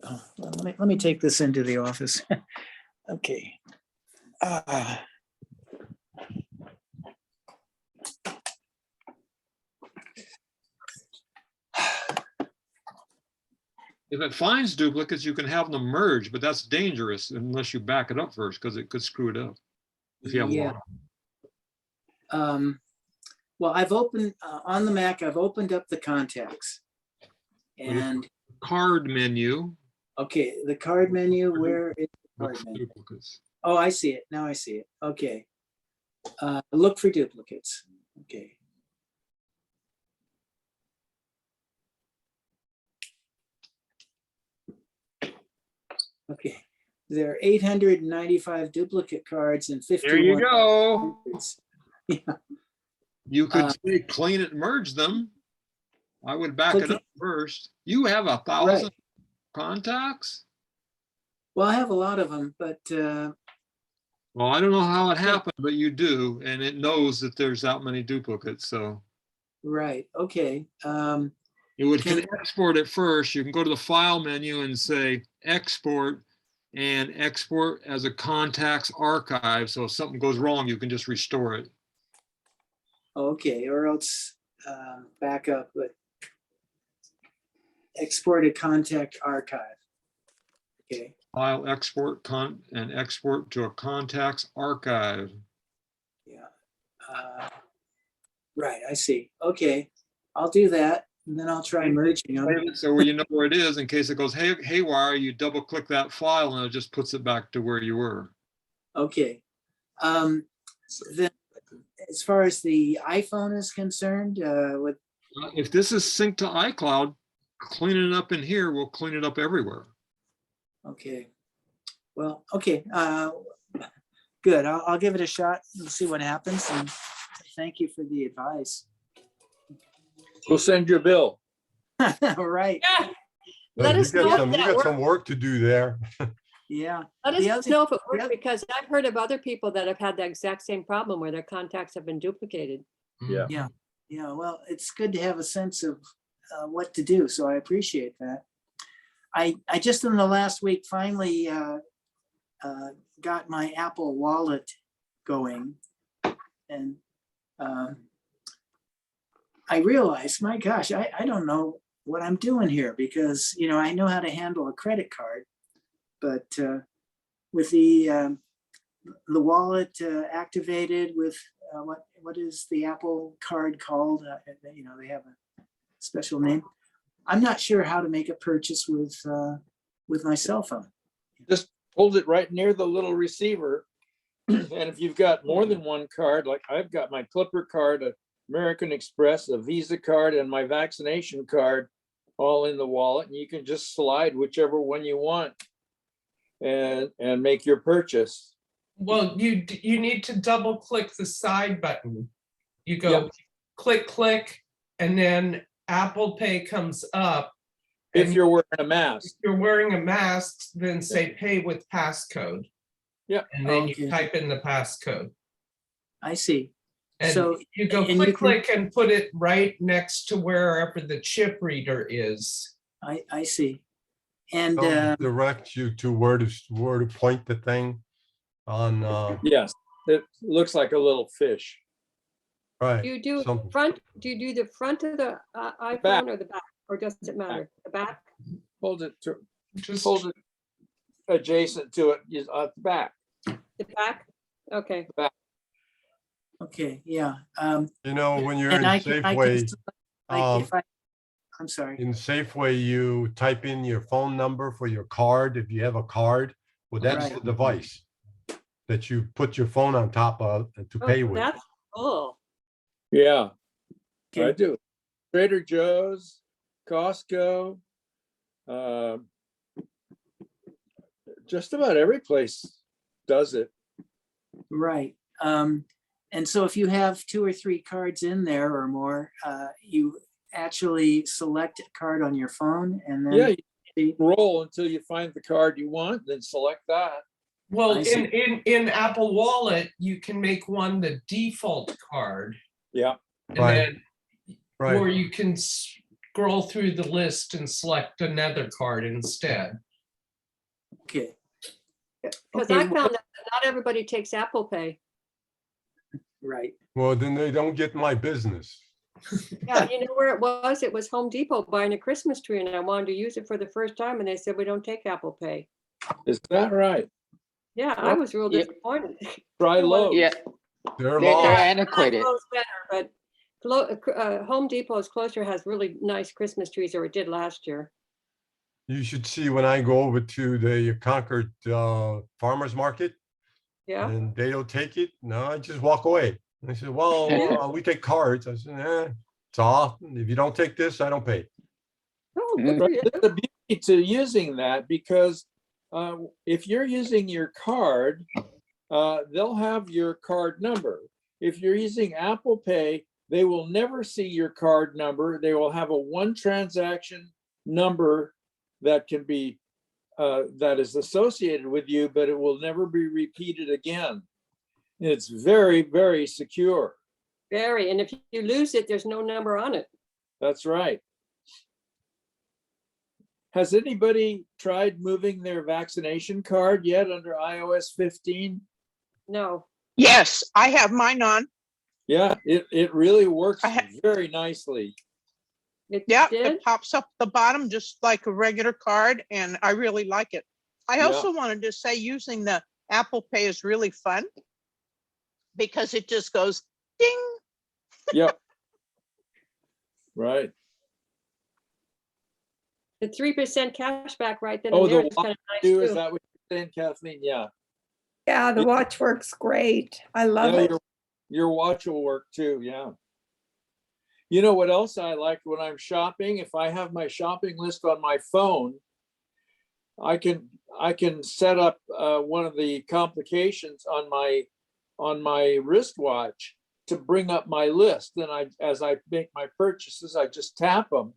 Oh, well, let me take this into the office. Okay. If it finds duplicates, you can have them merge, but that's dangerous unless you back it up first because it could screw it up. If you have a lot. Well, I've opened on the Mac, I've opened up the contacts. And card menu. Okay, the card menu, where is the card menu? Duplicates. Oh, I see it. Now I see it. Okay. Look for duplicates. Okay. Okay. There are 895 duplicate cards and 51. There you go. Yeah. You could say clean it, merge them. I would back it up first. You have 1,000 contacts? Well, I have a lot of them, but well, I don't know how it happened, but you do, and it knows that there's that many duplicates. So right. Okay. It would can export it first. You can go to the file menu and say export and export as a contacts archive. So if something goes wrong, you can just restore it. Okay, or else back up, but export a contact archive. Okay. File export and export to a contacts archive. Yeah. Right, I see. Okay, I'll do that. And then I'll try merging them. So where you know where it is, in case it goes haywire, you double click that file and it just puts it back to where you were. Okay. Then as far as the iPhone is concerned, if this is synced to iCloud, cleaning it up in here will clean it up everywhere. Okay. Well, okay. Good. I'll give it a shot and see what happens. And thank you for the advice. We'll send you a bill. All right. Yeah. Let us know if You that got some works. work to do there. Yeah. Let The us other- know if it works, because I've heard of other people that have had the exact same problem where their contacts have been duplicated. Yeah. Yeah. Yeah. Well, it's good to have a sense of what to do. So I appreciate that. I just in the last week finally got my Apple Wallet going, and I realized, my gosh, I don't know what I'm doing here, because I know how to handle a credit card, but with the wallet activated with what is the Apple card called? They have a special name. I'm not sure how to make a purchase with my cell phone. Just hold it right near the little receiver. And if you've got more than one card, like I've got my Clipper card, a American Express, a Visa card, and my vaccination card all in the wallet, and you can just slide whichever one you want and make your purchase. Well, you need to double click the side button. You go Yep. click, and then Apple Pay comes up. If you're wearing a mask. If you're wearing a mask, then say pay with passcode. Yeah. And then Okay. you type in the passcode. I see. And So you go and you click and put it right next to wherever the chip reader is. I see. And They'll direct you to where to point the thing on. Yes, it looks like a little fish. Right. Do you do something. front? Do you do the front of the iPhone Back. or the back, or does it matter? The back? Hold it to, Just hold it adjacent to it, is at the back. The back? Okay. okay, yeah. When you're in And I can Safeway, I'm sorry. in Safeway, you type in your phone number for your card. If you have a card, well, that's Right. the device that you put your phone on top of to pay with. That's cool. Yeah, I Okay. do. Trader Joe's, Costco, just about every place does it. Right. And so if you have 2 or 3 cards in there or more, you actually select a card on your phone and then. Yeah, you roll until you find the card you want, then select that. Well, I see. in Apple Wallet, you can make one the default card. Yeah. And Right. then, or Right. you can scroll through the list and select another card instead. Okay. Because Okay, I well- found that not everybody takes Apple Pay. Right. Well, then they don't get my business. Yeah, you know where it was? It was Home Depot buying a Christmas tree, and I wanted to use it for the first time, and they said, we don't take Apple Pay. Is that right? Yeah, I was real Yeah. disappointed. Try Lowe's. Yeah, They're they're lost. antiquated. Lowe's better, but Home Depot's closer has really nice Christmas trees, or it did last year. You should see when I go over to the Concord farmer's market Yeah. and they don't take it. No, I just walk away. And they said, well, Yeah. we take cards. I said, it's off. If you don't take this, I don't pay. Oh, Mm. good for you. There's a beauty to using that, because if you're using your card, they'll have your card number. If you're using Apple Pay, they will never see your card number. They will have a one transaction number that can be that is associated with you, but it will never be repeated again. It's very, very secure. Very, and if you lose it, there's no number on it. That's right. Has anybody tried moving their vaccination card yet under iOS 15? No. Yes, I have mine on. Yeah, it really works very nicely. Yeah, it pops up the bottom just like a regular card, and I really like it. I also wanted to say using the Apple Pay is really fun because it just goes ding. Yep. Right. The 3% cash back right then Oh, and there the is kind of watch nice too, is too. that what you're saying, Kathleen? Yeah. Yeah, the watch works great. I love Yeah, it. your watch will work too, yeah. You know what else I like when I'm shopping? If I have my shopping list on my phone, I can set up one of the complications on my wristwatch to bring up my list. Then as I make my purchases, I just tap them.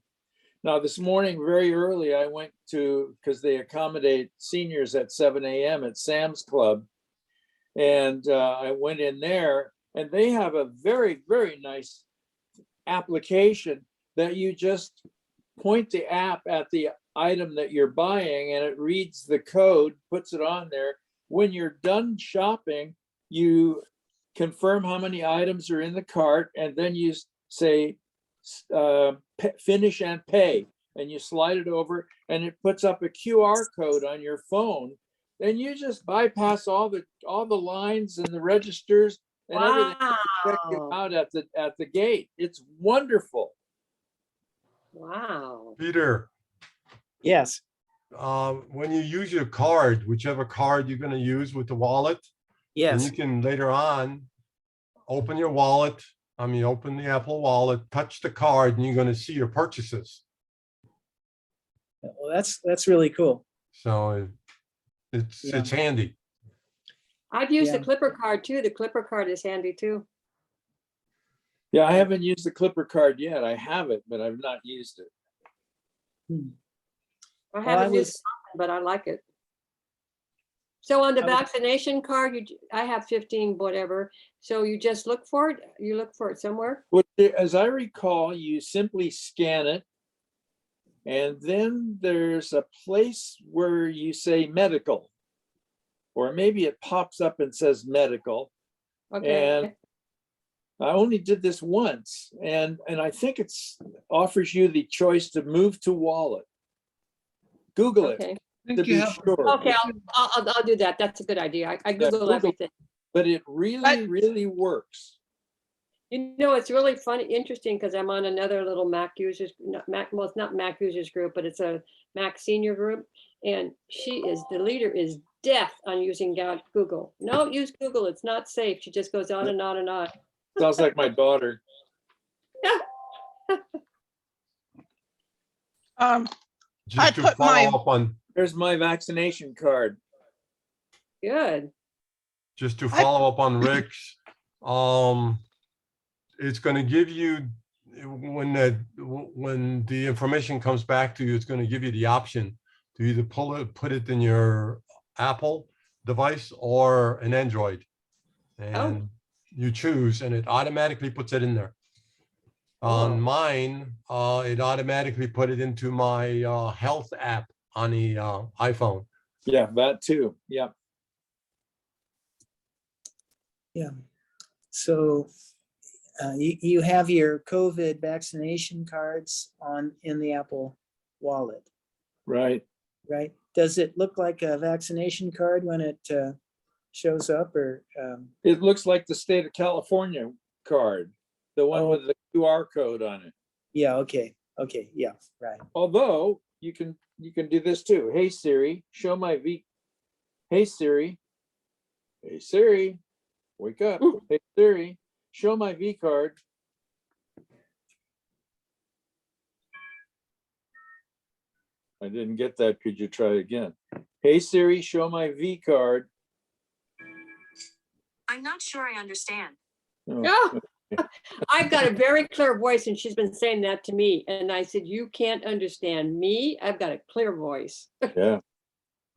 Now this morning, very early, I went to, because they accommodate seniors at 7 a.m. at Sam's Club. And I went in there, and they have a very, very nice application that you just point the app at the item that you're buying and it reads the code, puts it on there. When you're done shopping, you confirm how many items are in the cart, and then you say, finish and pay, and you slide it over and it puts up a QR code on your phone. Then you just bypass all the lines and the registers and everything. Check you out at the gate. It's wonderful. Wow. Peter, Yes. when you use your card, whichever card you're going to use with the wallet, and Yes. you can later on open your wallet. Open the Apple Wallet, touch the card, and you're going to see your purchases. Well, that's really cool. So it's handy. I've used the Yeah. Clipper card too. The Clipper card is handy too. Yeah, I haven't used the Clipper card yet. I have it, but I've not used it. I Well, haven't I used it, but I like it. So on the I was- vaccination card, I have 15 whatever. So you just look for it. You look for it somewhere. Well, as I recall, you simply scan it, and then there's a place where you say medical, or maybe it pops up and says medical. Okay. And I only did this once, and I think offers you the choice to move to wallet. Google it. Okay. To be sure. Okay, I'll do that. That's a good idea. I Google Google. everything. But it really works. You know, it's really funny, interesting, because I'm on another little Mac users, well, it's not Mac users group, but it's a Mac senior group. And the leader is death on using Google. Don't use Google. It's not safe. She just goes on and on and on. Sounds like my daughter. Just to follow up on, There's my vaccination card. Good. just to follow up on Rick's, it's going to give you, when the information comes back to you, it's going to give you the option to either put it in your Apple device or an Android, and you choose, and it automatically puts it in there. On mine, it automatically put it into my health app on the iPhone. Yeah, that too. Yeah. Yeah. So you have your COVID vaccination cards in the Apple Wallet, Right. right? Does it look like a vaccination card when it shows up, or? It looks like the state of California card, the one with the QR code on it. Yeah. Okay. Yeah. Right. Although you can do this too. Hey Siri, show my V. Hey Siri. Hey Siri, wake up. Hey Siri, show my V card. I didn't get that. Could you try again? Hey Siri, show my V card. I'm not sure I understand. Oh. I've got a very clear voice, and she's been saying that to me. And I said, "You can't understand me. I've got a clear voice." Yeah.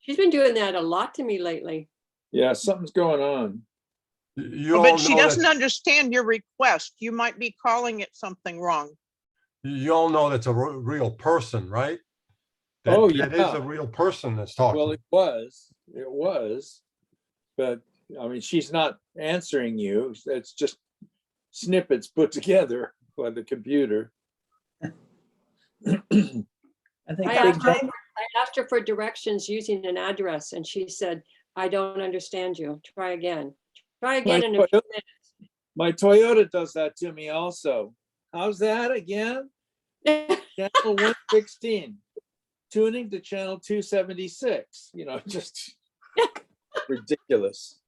She's been doing that a lot to me lately. Yeah, something's going on. But she doesn't understand your request. You might be calling it something wrong. You all know that's a real person, right? Yeah. That is a real person that's talking. Well, it was, but I mean, she's not answering you. It's just snippets put together by the computer. I think I asked her for directions using an address, and she said, "I don't understand you. Try again. Try again in a few minutes." My Toyota does that to me also. How's that again? Channel 116. Tuning to channel 276. Just ridiculous.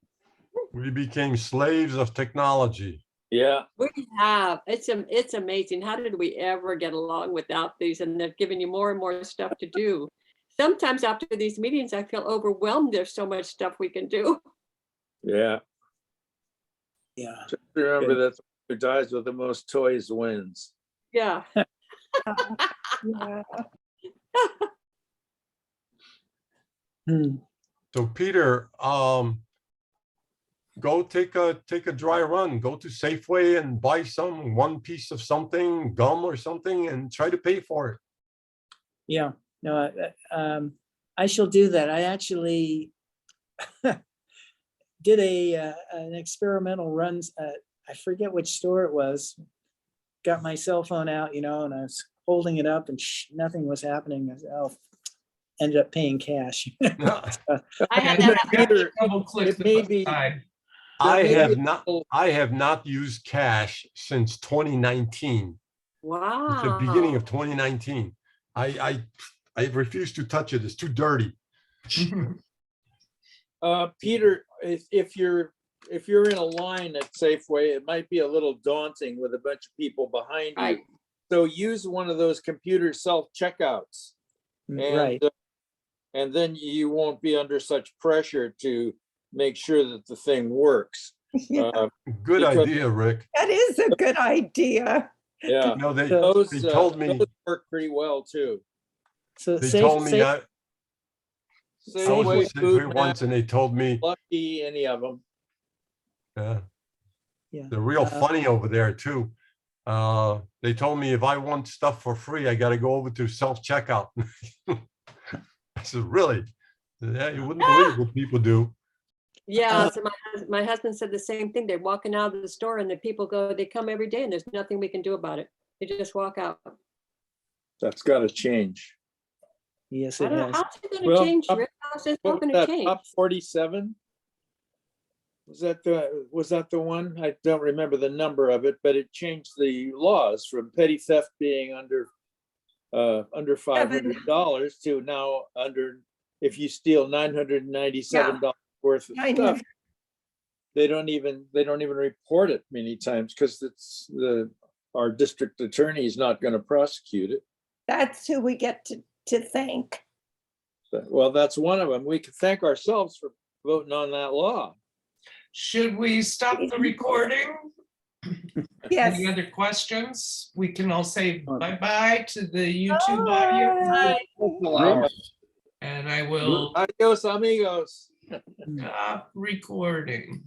We became slaves of technology. Yeah. We have. It's amazing. How did we ever get along without these? And they're giving you more and more stuff to do. Sometimes after these meetings, I feel overwhelmed. There's so much stuff we can do. Yeah. Yeah. Just remember that who dies with the most toys wins. Yeah. Yeah. So Peter, go take a dry run. Go to Safeway and buy one piece of something, gum or something, and try to pay for it. Yeah, no, I shall do that. I actually did an experimental run. I forget which store it was. Got my cell phone out, and I was holding it up and nothing was happening. I said, oh, ended up paying cash. I had Peter, double click it the may be. side. I have not used cash since 2019. Wow. It's the beginning of 2019. I refuse to touch it. It's too dirty. Peter, if you're in a line at Safeway, it might be a little daunting with a bunch of people behind you. Right. So use one of those computer self-checkouts. Right. And then you won't be under such pressure to make sure that the thing works. Good idea, Rick. That is a good idea. Yeah. No, they Those told me those work pretty well too. So they told me I was Safeway, at Safeway Food once, and they told me Lucky, any of them. Yeah. they're real funny over there too. They told me if I want stuff for free, I got to go over to self-checkout. I said, really? Yeah, you wouldn't believe what people do. Yeah, so my husband said the same thing. They're walking out of the store and the people they come every day and there's nothing we can do about it. They just walk out. That's got to change. Yes, I it don't know, has. how's it gonna change, Rick? How's it What was gonna that, change? Top 47? Was that the one? I don't remember the number of it, but it changed the laws from petty theft being under $500 to now under, if you steal $997 worth of stuff. They don't even report it many times because our district attorney is not going to prosecute it. That's who we get to thank. Well, that's one of them. We can thank ourselves for voting on that law. Should we stop the recording? Yes. Any other questions? We can all say bye-bye to the YouTube audience. And I will Adios, amigos. stop recording.